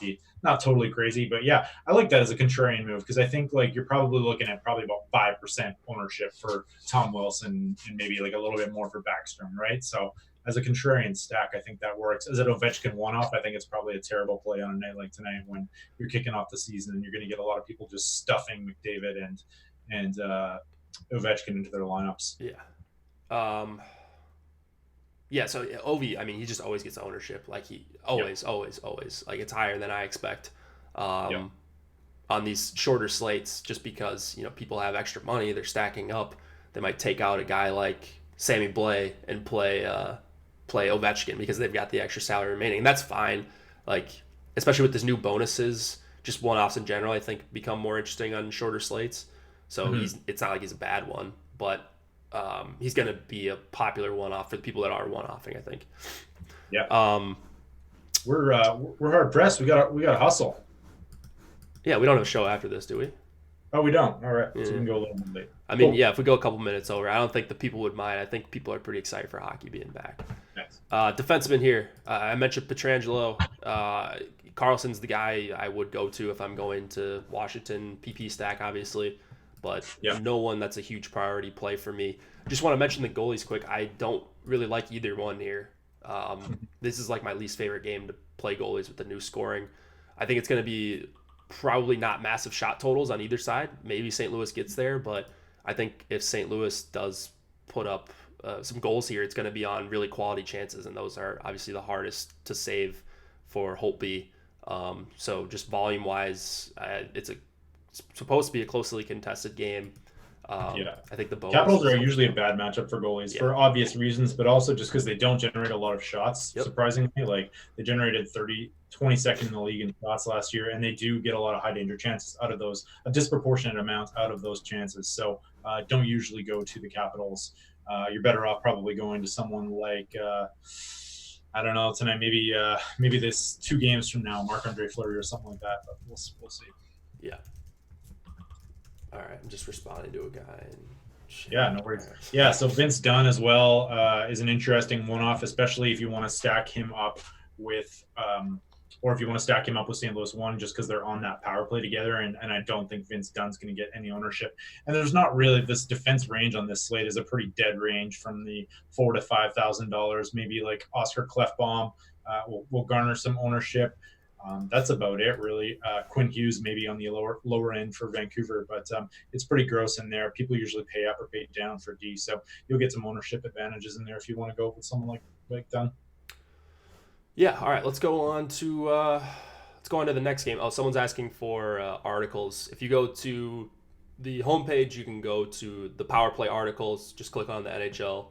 totally crazy, but yeah, I like that as a contrarian move because I think like you're probably looking at probably about 5% ownership for Tom Wilson and maybe like a little bit more for Backstrom, right? So as a contrarian stack, I think that works. As an Ovechkin one-off, I think it's probably a terrible play on a night like tonight when you're kicking off the season and you're going to get a lot of people just stuffing McDavid and Ovechkin into their lineups. yeah. Yeah, so Ovi, I mean, he just always gets ownership. Like he always, yep. always. Like it's higher than I expect Yep. on these shorter slates, just because people have extra money, they're stacking up. They might take out a guy like Sammy Blais and play Ovechkin because they've got the extra salary remaining. And that's fine. Like especially with these new bonuses, just one offs in general, I think become more interesting on shorter slates. So it's not like he's a bad one, but he's going to be a popular one-off for the people that are one-offing, I think. Yeah. We're hard pressed. We got to hustle. Yeah, we don't have a show after this, do we? Oh, we don't. All right, so we can go a little bit late. I mean, yeah, if we go a couple minutes over, I don't think the people would mind. I think people are pretty excited for hockey being back. Nice. Defenseman here. I mentioned Pietrangelo. Carlson's the guy I would go to if I'm going to Washington. PP stack, obviously. But no one that's a huge priority play for me. Just want to mention the goalies quick. I don't really like either one here. This is like my least favorite game to play goalies with the new scoring. I think it's going to be probably not massive shot totals on either side. Maybe St. Louis gets there, but I think if St. Louis does put up some goals here, it's going to be on really quality chances, and those are obviously the hardest to save for Holtby. So just volume-wise, it's supposed to be a closely contested game. I think the Capitals are usually a bad matchup for goalies for obvious reasons, but also just because they don't generate a lot of shots. Surprisingly, like they generated 22nd in the league in shots last year, and they do get a lot of high danger chances out of those, a disproportionate amount out of those chances. So don't usually go to the Capitals. You're better off probably going to someone like I don't know tonight, maybe this 2 games from now, Marc-Andre Fleury or something like that. But we'll see. Yeah. All right, I'm just responding to a guy. Yeah, no worries. Yeah, so Vince Dunn as well is an interesting one-off, especially if you want to stack him up with, or if you want to stack him up with St. Louis 1, just because they're on that power play together, and I don't think Vince Dunn's going to get any ownership. And there's not really this defense range on this slate is a pretty dead range from the $4,000 to $5,000. Maybe like Oscar Klefbom will garner some ownership. That's about it, really. Quinn Hughes maybe on the lower end for Vancouver, but it's pretty gross in there. People usually pay up or pay down for D, so you'll get some ownership advantages in there if you want to go with someone like Dunn. Yeah, all right. Let's go on to the next game. Oh, someone's asking for articles. If you go to the homepage, you can go to the Power Play articles. Just click on the NHL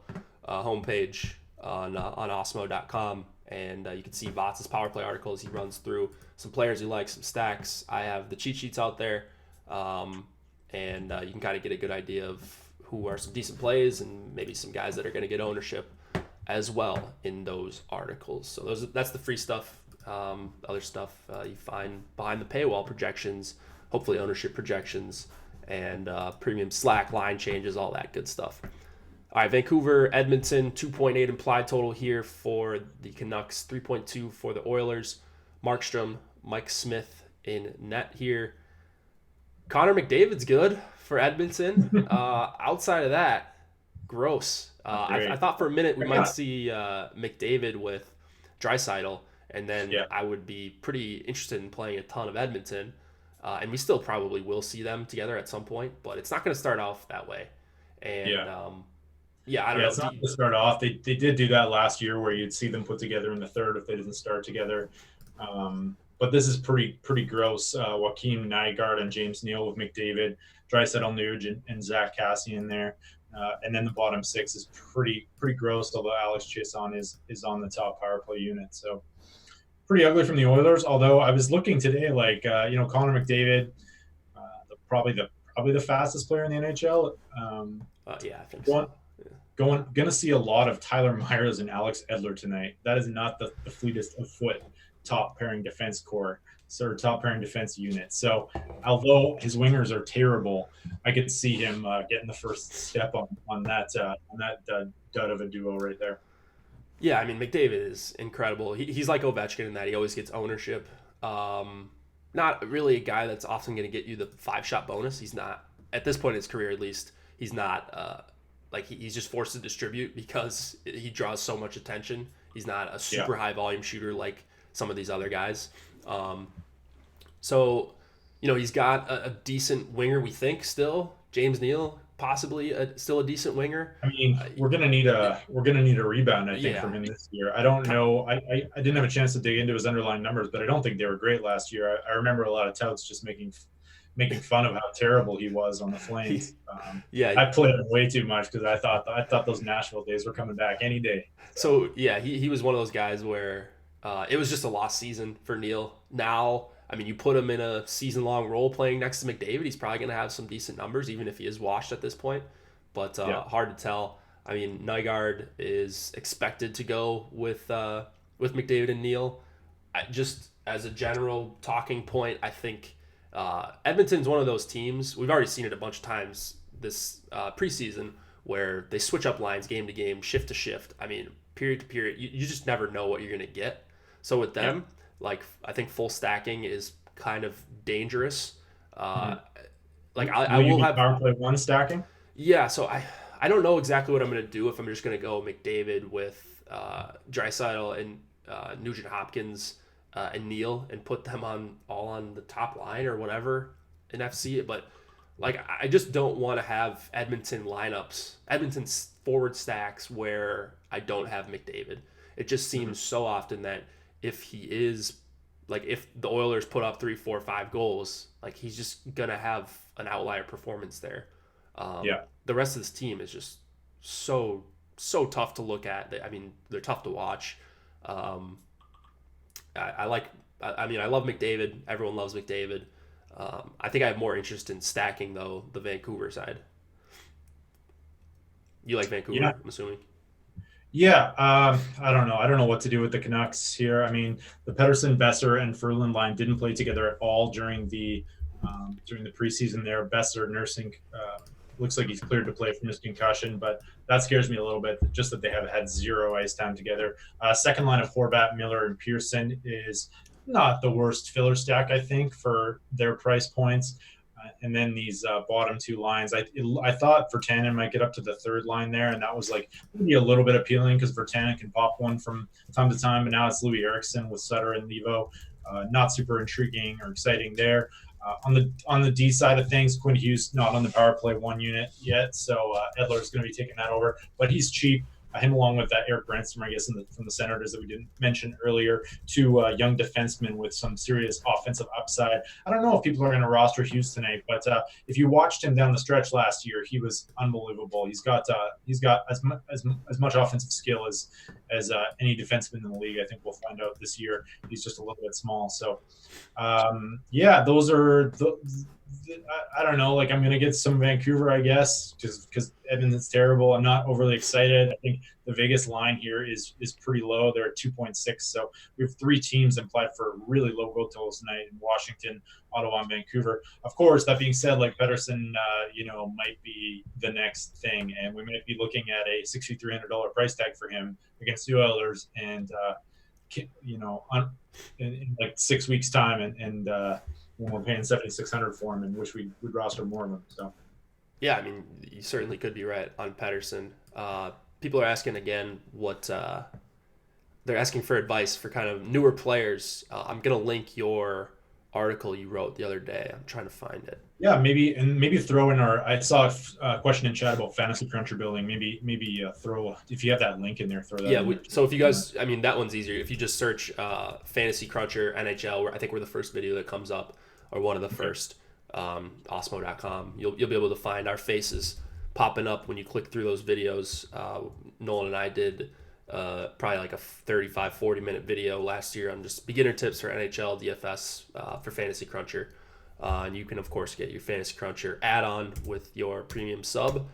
homepage on Osmo.com. And you can see Votz's power play articles. He runs through some players he likes, some stacks. I have the cheat sheets out there, and you can kind of get a good idea of who are some decent plays and maybe some guys that are going to get ownership as well in those articles. So that's the free stuff. Other stuff you find behind the paywall: projections, hopefully ownership projections, and premium Slack line changes, all that good stuff. All right, Vancouver, Edmonton, 2.8 implied total here for the Canucks, 3.2 for the Oilers. Markstrom, Mike Smith in net here. Connor McDavid's good for Edmonton. Outside of that, gross. Not I great. thought for a minute we I might got see McDavid with Draisaitl, and then yeah, I would be pretty interested in playing a ton of Edmonton. And we still probably will see them together at some point, but it's not going to start off that way. And yeah. yeah, I don't Yeah, know. it's not to start off. They did do that last year where you'd see them put together in the third if they didn't start together. But this is pretty gross. Joaquin Nygaard and James Neal with McDavid, Draisaitl, Nuge, and Zach Cassian there. And then the bottom six is pretty gross, although Alex Chiasson is on the top power play unit. So pretty ugly from the Oilers. Although I was looking today, Connor McDavid, probably the fastest player in the NHL. Yeah, I think Going so. Yeah. gonna see a lot of Tyler Myers and Alex Edler tonight. That is not the fleetest of foot top pairing defense core, so top pairing defense unit. So although his wingers are terrible, I could see him getting the first step on that dud of a duo right there. Yeah, I mean McDavid is incredible. He's like Ovechkin in that he always gets ownership. Not really a guy that's often going to get you the 5-shot bonus. He's not at this point in his career, at least. He's not he's just forced to distribute because he draws so much attention. He's not a super high volume shooter like some of these other guys. So he's got a decent winger. We think still James Neal possibly still a decent winger. I mean, we're gonna need a rebound, I think, Yeah. from him this year. I don't know. I didn't have a chance to dig into his underlying numbers, but I don't think they were great last year. I remember a lot of touts just making fun of how terrible he was on the Flames. Yeah, I played him way too much because I thought those Nashville days were coming back any day. So yeah, he was one of those guys where it was just a lost season for Neal. Now, I mean, you put him in a season-long role playing next to McDavid, he's probably going to have some decent numbers, even if he is washed at this point. But hard to tell. I mean, Nygaard is expected to go with McDavid and Neal. Just as a general talking point, I think Edmonton's one of those teams. We've already seen it a bunch of times this preseason where they switch up lines game to game, shift to shift. I mean, period to period. You just never know what you're going to get. So with them, I think full stacking is kind of dangerous. I will have power play one stacking. Yeah, so I don't know exactly what I'm going to do if I'm just going to go McDavid with Draisaitl and Nugent Hopkins and Neal and put them all on the top line or whatever in FC. But I just don't want to have Edmonton forward stacks where I don't have McDavid. It just seems so often that if he is if the Oilers put up 3, 4, 5 goals, he's just gonna have an outlier performance there. The rest of this team is just so tough to look at. I mean, they're tough to watch. I love McDavid. Everyone loves McDavid. I think I have more interest in stacking though the Vancouver side. You like Vancouver? Yeah. I'm assuming. Yeah, I don't know. I don't know what to do with the Canucks here. I mean, the Pettersson, Besser, and Ferland line didn't play together at all during the preseason. There, Besser nursing looks like he's cleared to play from his concussion, but that scares me a little bit. Just that they have had 0 ice time together. Second line of Horvat, Miller, and Pearson is not the worst filler stack, I think, for their price points. And then these bottom 2 lines, I thought Virtanen might get up to the third line there, and that was maybe a little bit appealing because Virtanen can pop one from time to time. But now it's Louis Eriksson with Sutter and Levo, not super intriguing or exciting there. On the D side of things, Quinn Hughes not on the power play 1 unit yet, so Edler is going to be taking that over, but he's cheap. Him along with Eric Branson, I guess, from the Senators that we didn't mention earlier, 2 young defensemen with some serious offensive upside. I don't know if people are going to roster Hughes tonight, but if you watched him down the stretch last year, he was unbelievable. He's got as much offensive skill as any defenseman in the league. I think we'll find out this year. He's just a little bit small. So, those are I don't know. Like I'm gonna get some Vancouver, I guess, because Edmonton's terrible. I'm not overly excited. I think the Vegas line here is pretty low. They're at 2.6. So we have three teams implied for really low goal totals tonight in Washington, Ottawa, and Vancouver. Of course, that being said, like Pedersen, might be the next thing, and we might be looking at a $6,300 price tag for him against the Oilers, and in like 6 weeks time, and when we're paying 7,600 for him, and wish we would roster more of them. So Yeah, I mean, you certainly could be right on Pedersen. People are asking again what they're asking for advice for kind of newer players. I'm gonna link your article you wrote the other day. I'm trying to find it. yeah, maybe throw in our. I saw a question in chat about fantasy cruncher building. Maybe throw, if you have that link in there, throw that. Yeah, in there. so if you guys, I mean, that one's easier. If you just search Fantasy Cruncher NHL, where I think we're the first video that comes up, or one of the first, Osmo.com, you'll be able to find our faces popping up when you click through those videos. Nolan and I did probably like a 35-40 minute video last year on just beginner tips for NHL DFS for Fantasy Cruncher. And you can, of course, get your Fantasy Cruncher add-on with your premium sub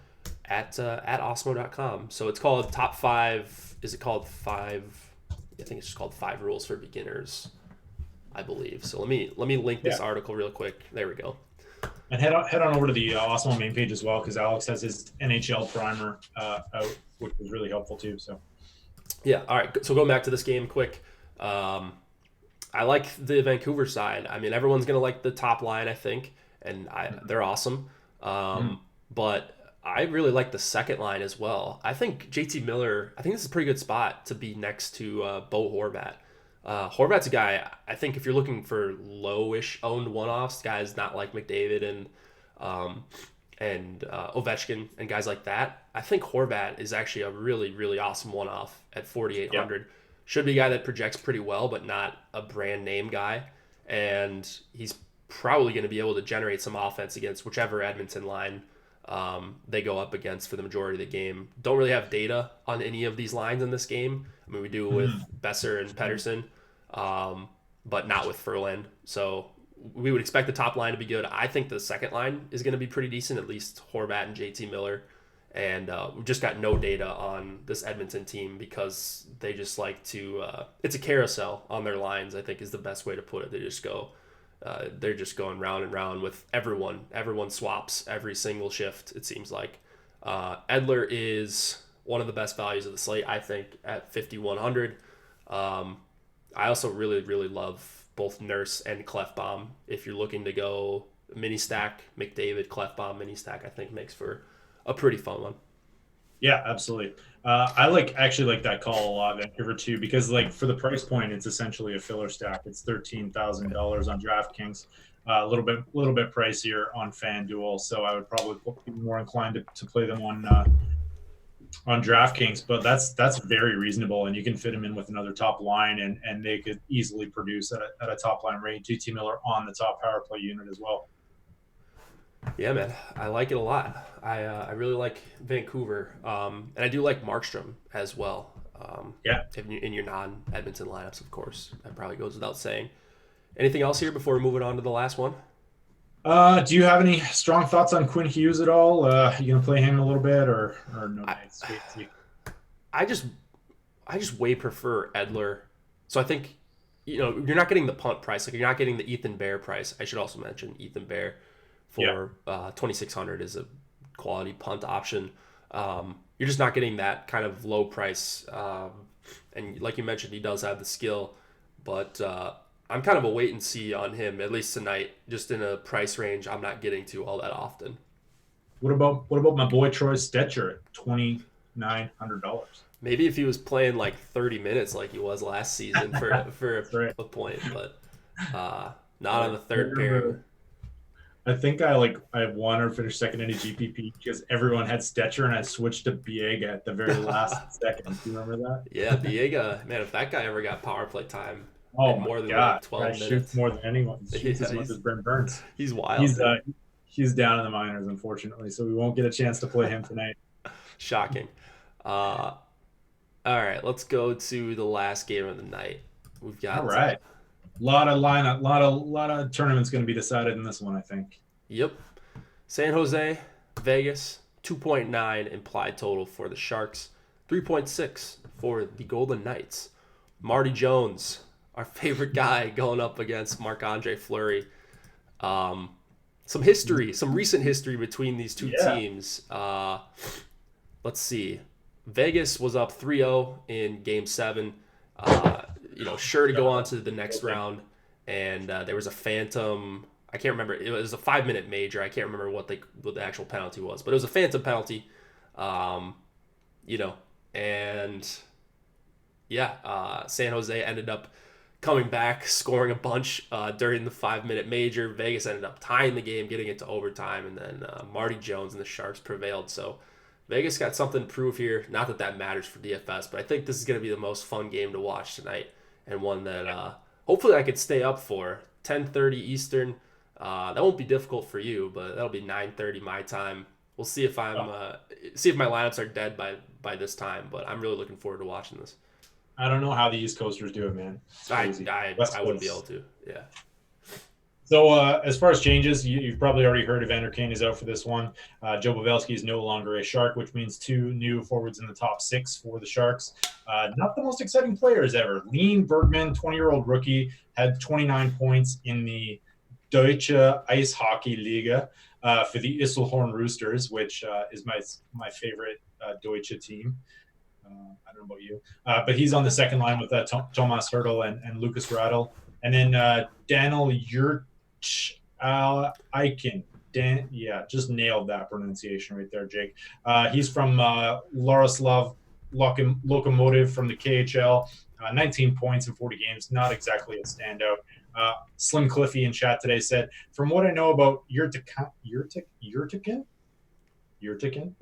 at Osmo.com. So it's called Top 5. Is it called 5? I think it's just called 5 Rules for Beginners, I believe. So let me link this article real quick. There we go. And head on over to the Osmo main page as well, because Alex has his NHL primer out, which was really helpful too. So yeah, all right. So going back to this game quick. I like the Vancouver side. I mean, everyone's going to like the top line, I think, and they're awesome. But I really like the second line as well. I think JT Miller, I think this is a pretty good spot to be next to Bo Horvat. Horvat's a guy, I think if you're looking for low-ish owned one-offs, guys not like McDavid and Ovechkin and guys like that, I think Horvat is actually a really, really awesome one-off at 4,800. Yeah. Should be a guy that projects pretty well, but not a brand name guy. And he's probably going to be able to generate some offense against whichever Edmonton line they go up against for the majority of the game. Don't really have data on any of these lines in this game. I mean, we do with Besser and Pedersen, but not with Ferland. So we would expect the top line to be good. I think the second line is going to be pretty decent, at least Horvat and JT Miller. And we've just got no data on this Edmonton team because they just like to it's a carousel on their lines, I think is the best way to put it. They're just going round and round with everyone swaps every single shift, it seems like. Edler is one of the best values of the slate, I think, at 5,100. I also really, really love both Nurse and Clefbaum. If you're looking to go mini stack, McDavid, Clefbaum mini stack, I think makes for a pretty fun one. Yeah, absolutely. I actually like that call a lot, Vancouver too, because like for the price point, it's essentially a filler stack. It's $13,000 on DraftKings, a little bit pricier on FanDuel. So I would probably be more inclined to play them on DraftKings, but that's very reasonable, and you can fit them in with another top line, and they could easily produce at a top line rate. JT Miller on the top power play unit as well. Yeah, man, I like it a lot. I really like Vancouver, and I do like Markstrom as well. In your non-Edmonton lineups, of course, that probably goes without saying. Anything else here before we move it on to the last one? Do you have any strong thoughts on Quinn Hughes at all? You gonna play him a little bit, or no? I just way prefer Edler. So I think you're not getting the punt price, like you're not getting the Ethan Bear price. I should also mention Ethan Bear for 2,600 is a quality punt option. You're just not getting that kind of low price. And like you mentioned, he does have the skill, but I'm kind of a wait and see on him, at least tonight, just in a price range I'm not getting to all that often. What about my boy Troy Stetcher at $2,900? Maybe if he was playing like 30 minutes like he was last season for a point, but not on the third pair. I think I won or finished second in a GPP because everyone had Stetcher and I switched to Biega at the very last second. Do you remember that? Yeah, Biega, man, if that guy ever got power play time, more than God. Like 12 minutes. Shoots more than anyone. Shoots as much as Brent Burns. He's wild. He's down in the minors, unfortunately, so we won't get a chance to play him tonight. Shocking. All right, let's go to the last game of the night. We've got a lot of tournaments going to be decided in this one, I think. Yep. San Jose, Vegas, 2.9 implied total for the Sharks, 3.6 for the Golden Knights. Marty Jones, our favorite guy, going up against Marc-Andre Fleury. Some history, some recent history between these two Yeah. teams. Let's see. Vegas was up 3-0 in Game 7. Sure to go on to the next round. And there was a phantom. I can't remember. It was a 5-minute major. I can't remember what the actual penalty was, but it was a phantom penalty. And yeah, San Jose ended up coming back, scoring a bunch during the 5-minute major. Vegas ended up tying the game, getting it to overtime, and then Marty Jones and the Sharks prevailed. So Vegas got something to prove here. Not that that matters for DFS, but I think this is going to be the most fun game to watch tonight, and one that hopefully I could stay up for. 10:30 Eastern. That won't be difficult for you, but that'll be 9:30 my time. We'll see if see if my lineups are dead by this time, but I'm really looking forward to watching this. I don't know how the East Coasters do it, man. I wouldn't be able to. Yeah. So as far as changes, you've probably already heard Evander Kane is out for this one. Joe Pavelski is no longer a Shark, which means 2 new forwards in the top 6 for the Sharks. Not the most exciting players ever. Lean Bergman, 20-year-old rookie, had 29 points in the Deutsche Eishockey Liga for the Isselhorn Roosters, which is my favorite Deutsche team. I don't know about you. But he's on the second line with Thomas Hertl and Lucas Radl. And then Daniel Eichen. Just nailed that pronunciation right there, Jake. He's from Larislav Lokomotiv from the KHL. 19 points in 40 games. Not exactly a standout. Slim Cliffy in chat today said, from what I know about Yurtikin,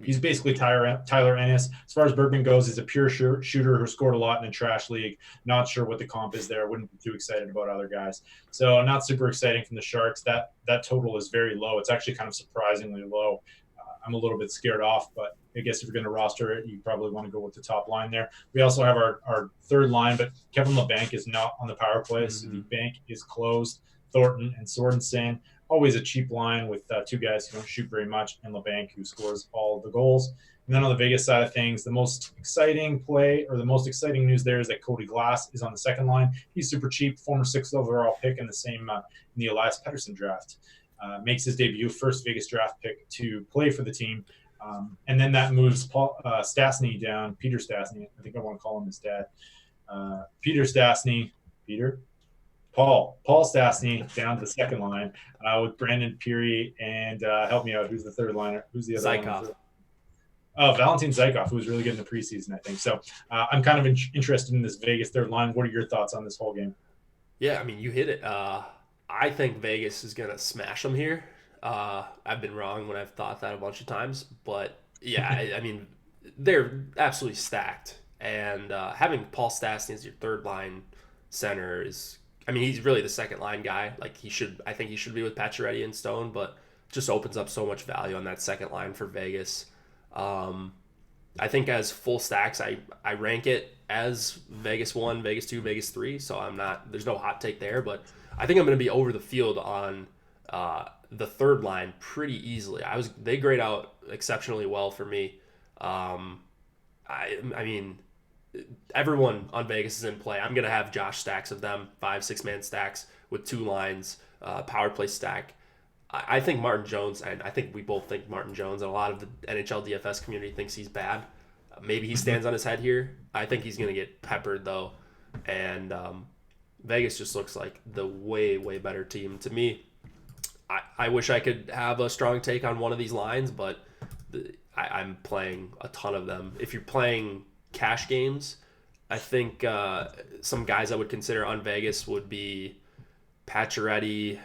he's basically Tyler Ennis. As far as Bergman goes, he's a pure shooter who scored a lot in a trash league. Not sure what the comp is there. Wouldn't be too excited about other guys. So not super exciting from the Sharks. That total is very low. It's actually kind of surprisingly low. I'm a little bit scared off, but I guess if you're going to roster it, you probably want to go with the top line there. We also have our third line, but Kevin LeBanc is not on the power play, so the bank is closed. Thornton and Sorensen. Always a cheap line with 2 guys who don't shoot very much, and LeBanc, who scores all of the goals. And then on the Vegas side of things, the most exciting play or the most exciting news there is that Cody Glass is on the second line. He's super cheap, former 6th overall pick in the same in the Elias Pettersson draft. Makes his debut, first Vegas draft pick to play for the team. And then that moves Paul Stastny down, Peter Stastny. I think I want to call him his dad. Peter Stastny. Paul Stastny down to the second line with Brandon Peary and help me out. Who's the third liner? Who's the other one? Valentin Zykov, who was really good in the preseason, I think. So I'm kind of interested in this Vegas third line. What are your thoughts on this whole game? Yeah, I mean, you hit it. I think Vegas is going to smash them here. I've been wrong when I've thought that a bunch of times. But, yeah, I mean, they're absolutely stacked. And having Paul Stastny as your third line center is – I mean, he's really the second line guy. Like I think he should be with Pacioretty and Stone, but just opens up so much value on that second line for Vegas. I think as full stacks, I rank it as Vegas 1, Vegas 2, Vegas 3. So there's no hot take there, but I think I'm going to be over the field on the third line pretty easily. They grade out exceptionally well for me. I mean, everyone on Vegas is in play. I'm going to have Josh stacks of them, 5-6 man stacks with 2 lines, power play stack. I think Martin Jones, and I think we both think Martin Jones, and a lot of the NHL DFS community thinks he's bad. Maybe he stands on his head here. I think he's going to get peppered, though. And Vegas just looks like the way, way better team to me. I wish I could have a strong take on one of these lines, but I'm playing a ton of them. If you're playing cash games, I think some guys I would consider on Vegas would be Pacioretty.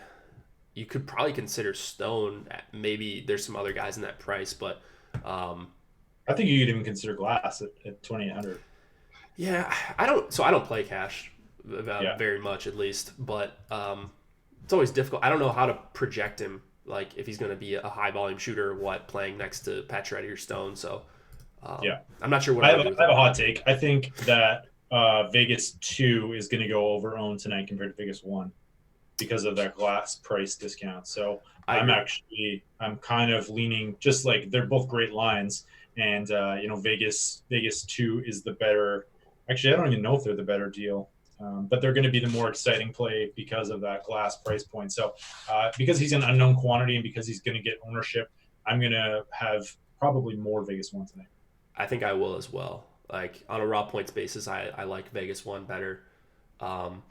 You could probably consider Stone. Maybe there's some other guys in that price, but I think you could even consider Glass at 2,800. Yeah, I don't play cash very much, at least, but it's always difficult. I don't know how to project him, like if he's going to be a high volume shooter or what, playing next to Pacioretty or Stone. So I'm not sure what I have a hot take. I think that Vegas 2 is going to go over owned tonight compared to Vegas 1. because of that glass price discount. So I agree. I'm kind of leaning, just like they're both great lines, and Vegas 2 is the better. Actually, I don't even know if they're the better deal. But they're going to be the more exciting play because of that glass price point. So, because he's an unknown quantity and because he's going to get ownership, I'm going to have probably more Vegas 1 tonight. I think I will as well. Like on a raw points basis, I like Vegas 1 better. Um,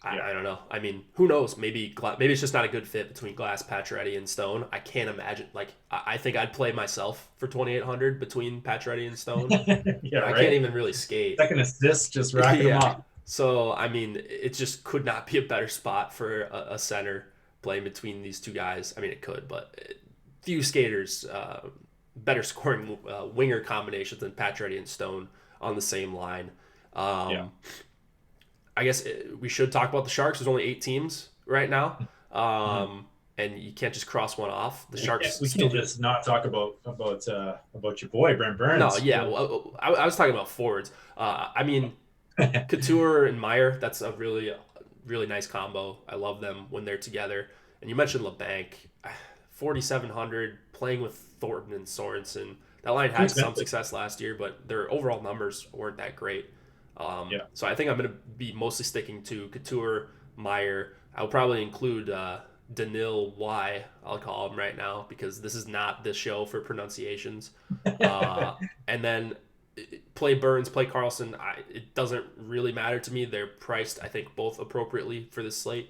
Yeah. I don't know. I mean, who knows? Maybe it's just not a good fit between Glass, Pacioretty, and Stone. I can't imagine. Like I think I'd play myself for 2,800 between Pacioretty and Stone. Yeah, I can't right. even really skate. Second assist, just racking them Yeah. up. So I mean, it just could not be a better spot for a center playing between these two guys. I mean, it could, but few skaters better scoring winger combinations than Pacioretty and Stone on the same line. Yeah. I guess we should talk about the Sharks. There's only 8 teams right now, Mhm. and you can't just cross one off. The We can't, Sharks we still can't do. just not talk about your boy Brent No, Burns. yeah. Well, I was talking about forwards. I mean, Couture and Meyer. That's a really nice combo. I love them when they're together. And you mentioned LeBanc, 4,700 playing with Thornton and Sorensen. That line Too had some expensive. success last year, but their overall numbers weren't that great. Yeah. So I think I'm going to be mostly sticking to Couture, Meyer. I'll probably include Danil Y, I'll call him right now, because this is not the show for pronunciations. And then play Burns, play Carlson. It doesn't really matter to me. They're priced, I think, both appropriately for this slate.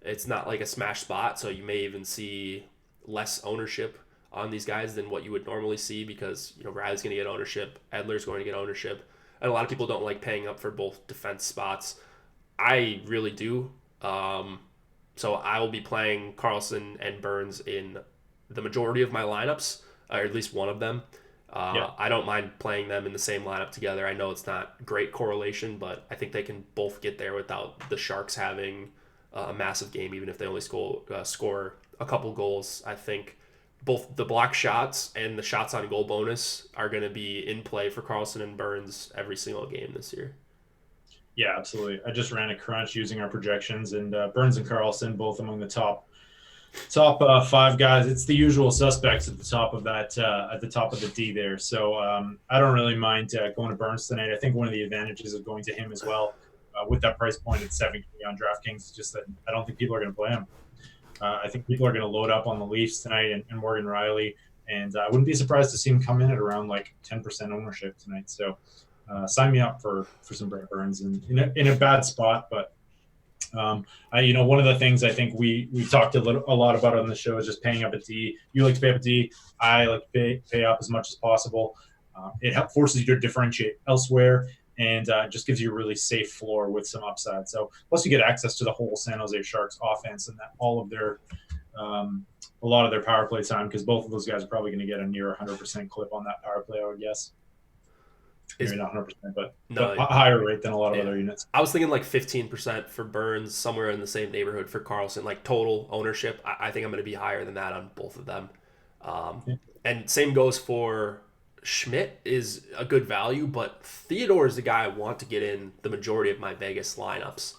It's not like a smash spot, so you may even see less ownership on these guys than what you would normally see because Riley's going to get ownership, Edler's going to get ownership, and a lot of people don't like paying up for both defense spots. I really do. So I will be playing Carlson and Burns in the majority of my lineups, or at least one of them. Yeah. I don't mind playing them in the same lineup together. I know it's not great correlation, but I think they can both get there without the Sharks having a massive game, even if they only score a couple goals. I think both the block shots and the shots on goal bonus are going to be in play for Carlson and Burns every single game this year. Yeah, absolutely. I just ran a crunch using our projections, and Burns and Carlson both among the top 5 guys. It's the usual suspects at the top of that at the top of the D there. So I don't really mind going to Burns tonight. I think one of the advantages of going to him as well with that price point at 7K on DraftKings is just that I don't think people are going to play him. I think people are going to load up on the Leafs tonight and Morgan Riley, and I wouldn't be surprised to see him come in at around like 10% ownership tonight. So sign me up for some Brent Burns in a bad spot, but one of the things I think we talked a lot about on the show is just paying up at D. You like to pay up at D. I like to pay up as much as possible. It forces you to differentiate elsewhere and just gives you a really safe floor with some upside. So plus you get access to the whole San Jose Sharks offense and that all of their a lot of their power play time because both of those guys are probably going to get a near 100% clip on that power play, I would guess. Maybe not 100%, but higher rate than a lot of other units. I was thinking like 15% for Burns, somewhere in the same neighborhood for Carlson, like total ownership. I think I'm going to be higher than that on both of them. And same goes for Schmidt is a good value, but Theodore is the guy I want to get in the majority of my Vegas lineups.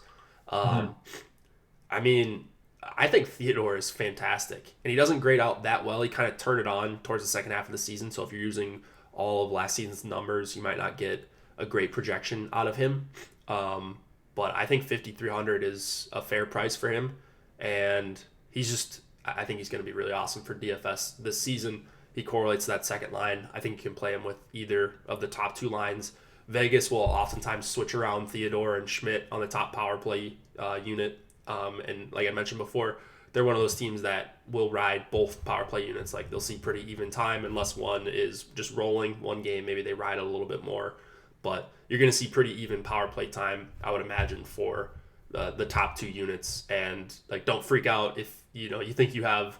I mean, I think Theodore is fantastic, and he doesn't grade out that well. He kind of turned it on towards the second half of the season, so if you're using all of last season's numbers, you might not get a great projection out of him. But I think 5,300 is a fair price for him, and I think he's going to be really awesome for DFS this season. He correlates to that second line. I think you can play him with either of the top 2 lines. Vegas will oftentimes switch around Theodore and Schmidt on the top power play unit. And like I mentioned before, they're one of those teams that will ride both power play units. Like they'll see pretty even time unless one is just rolling one game. Maybe they ride it a little bit more, but you're going to see pretty even power play time, I would imagine, for the top 2 units. And like, don't freak out if you think you have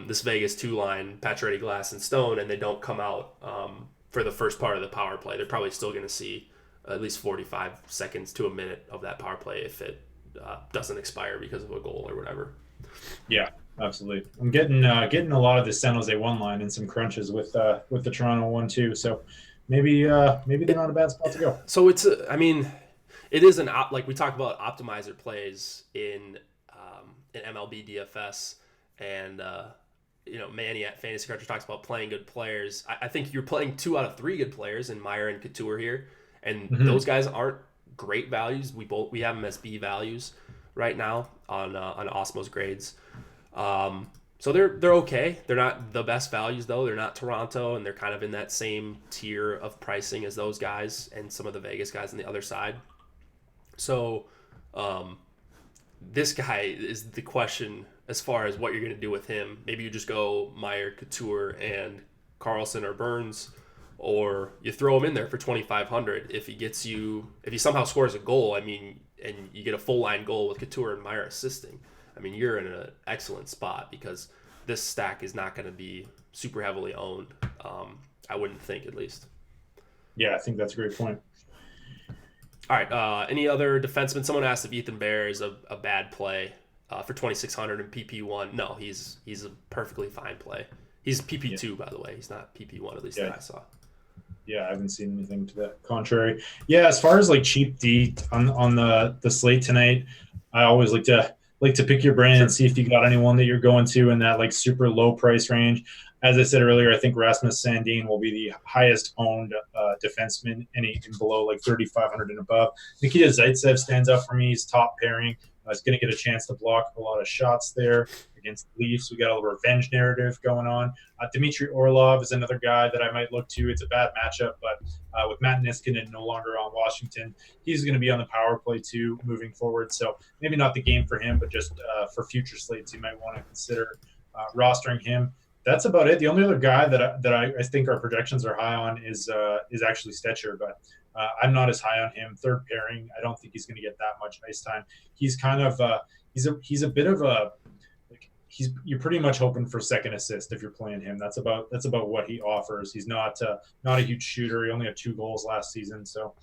this Vegas 2 line, Pacioretty, Glass, and Stone, and they don't come out for the first part of the power play. They're probably still going to see at least 45 seconds to a minute of that power play if it doesn't expire because of a goal or whatever. Yeah, absolutely. I'm getting a lot of the San Jose 1 line and some crunches with the Toronto 1 too. So maybe they're not a bad spot to go. So it's it is like we talk about optimizer plays in MLB DFS, and Manny at Fantasy Cruncher talks about playing good players. I think you're playing 2 out of 3 good players in Meyer and Couture here, and those guys aren't great values. We have them as B values right now on Osmo's grades. So they're okay. They're not the best values though. They're not Toronto, and they're kind of in that same tier of pricing as those guys and some of the Vegas guys on the other side. So this guy is the question as far as what you're going to do with him. Maybe you just go Meyer, Couture, and Carlson or Burns, or you throw him in there for 2,500 if he somehow scores a goal. I mean, and you get a full line goal with Couture and Meyer assisting. I mean, you're in an excellent spot because this stack is not going to be super heavily owned. I wouldn't think, at least. Yeah, I think that's a great point. All right. Any other defensemen? Someone asked if Ethan Bear is a bad play for 2,600 in PP1. No, he's a perfectly fine play. He's PP2, by the way. He's not PP1, at least that I saw. Yeah, I haven't seen anything to that contrary. Yeah, as far as like cheap D on the slate tonight, I always like to pick your brain and see if you got anyone that you're going to in that like super low price range. As I said earlier, I think Rasmus Sandin will be the highest owned defenseman, in below like 3,500 and above. Nikita Zaitsev stands out for me. He's top pairing. He's going to get a chance to block a lot of shots there against the Leafs. We got a revenge narrative going on. Dmitry Orlov is another guy that I might look to. It's a bad matchup, but with Matt Niskanen no longer on Washington, he's going to be on the power play too moving forward. So maybe not the game for him, but just for future slates, you might want to consider rostering him. That's about it. The only other guy that I think our projections are high on is actually Stetcher, but I'm not as high on him. Third pairing, I don't think he's going to get that much ice time. He's kind of he's a bit of a you're pretty much hoping for second assist if you're playing him. That's about what he offers. He's not a huge shooter. He only had 2 goals last season, so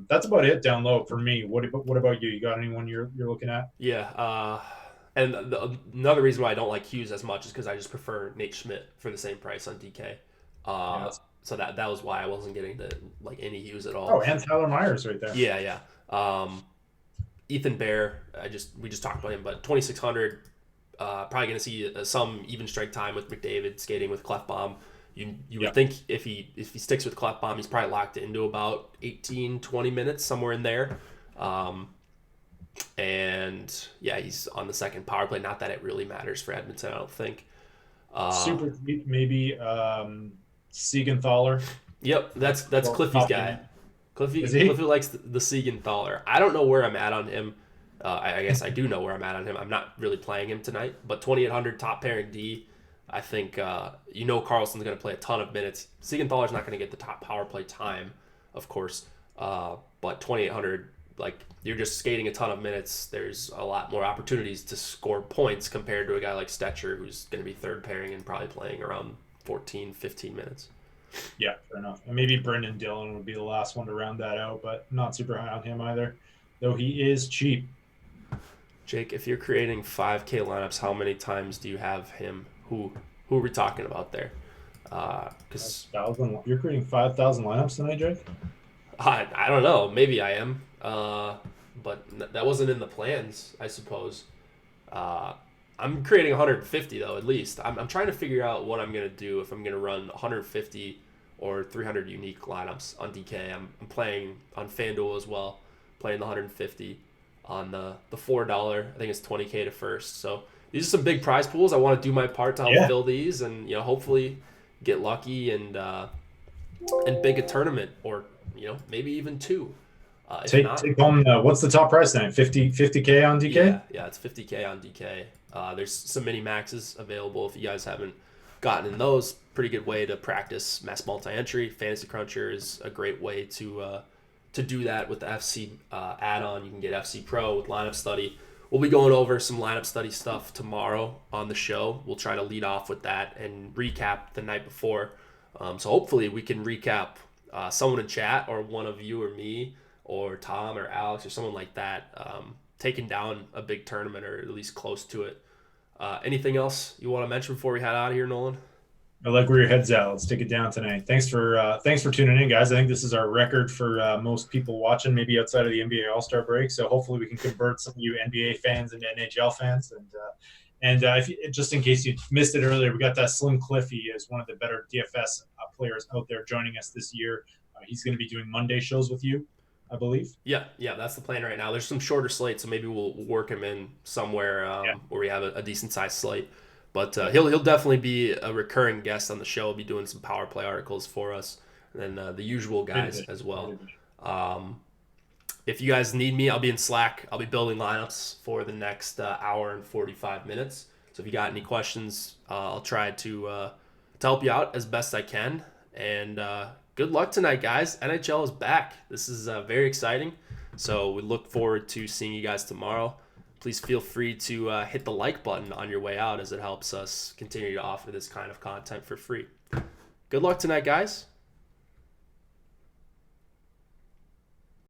that's about it down low for me. What about you? You got anyone you're looking at? Yeah. And another reason why I don't like Hughes as much is because I just prefer Nate Schmidt for the same price on DK. So that was why I wasn't getting to like any Hughes at all. Oh, and Tyler Myers right there. Yeah. Ethan Bear, we just talked about him, but 2,600. Probably going to see some even strike time with McDavid skating with Clefbaum. You would think if he sticks with Clefbaum, he's probably locked into about 18, 20 minutes, somewhere in there. And yeah, he's on the second power play. Not that it really matters for Edmonton, I don't think. Super cheap, maybe Siegenthaler. Yep, that's Cliffy's guy. Cliffy likes the Siegenthaler. I don't know where I'm at on him. I guess I do know where I'm at on him. I'm not really playing him tonight, but 2,800 top pairing D. I think Carlson's going to play a ton of minutes. Siegenthaler's not going to get the top power play time, of course, but 2,800. Like, you're just skating a ton of minutes. There's a lot more opportunities to score points compared to a guy like Stetcher, who's going to be third pairing and probably playing around 14, 15 minutes. Yeah, fair enough. And maybe Brendan Dillon would be the last one to round that out, but not super high on him either, though he is cheap. Jake, if you're creating 5K lineups, how many times do you have him? Who are we talking about there? Because you're creating 5,000 lineups tonight, Jake? I don't know. Maybe I am. But that wasn't in the plans, I suppose. I'm creating 150 though, at least. I'm trying to figure out what I'm gonna do if I'm gonna run 150 or 300 unique lineups on DK. I'm playing on FanDuel as well, playing the 150 on the $4. I think it's 20K to first. So these are some big prize pools. I want to do my part to help fill these, and hopefully get lucky and big a tournament, or maybe even 2. Take home. What's the top price then? 50K on DK? Yeah, it's 50K on DK. There's some mini maxes available if you guys haven't gotten in those. Pretty good way to practice mass multi-entry. Fantasy Cruncher is a great way to do that with the FC add-on. You can get FC Pro with lineup study. We'll be going over some lineup study stuff tomorrow on the show. We'll try to lead off with that and recap the night before. So hopefully we can recap someone in chat, or one of you or me or Tom or Alex or someone like that taking down a big tournament, or at least close to it. Anything else you want to mention before we head out of here, Nolan? I like where your head's at. Let's take it down tonight. Thanks for tuning in, guys. I think this is our record for most people watching, maybe outside of the NBA All-Star break. So hopefully we can convert some of you NBA fans into NHL fans. And if you, just in case you missed it earlier, we got that Slim Cliffy as one of the better DFS players out there joining us this year. He's going to be doing Monday shows with you, I believe. Yeah, that's the plan right now. There's some shorter slates, so maybe we'll work him in somewhere Yeah. where we have a decent sized slate. But Yeah. he'll definitely be a recurring guest on the show. He'll be doing some power play articles for us, and then the usual guys as well. If you guys need me, I'll be in Slack. I'll be building lineups for the next hour and 45 minutes. So if you got any questions, I'll try to help you out as best I can. And good luck tonight, guys. NHL is back. This is very exciting. So we look forward to seeing you guys tomorrow. Please feel free to hit the like button on your way out, as it helps us continue to offer this kind of content for free. Good luck tonight, guys.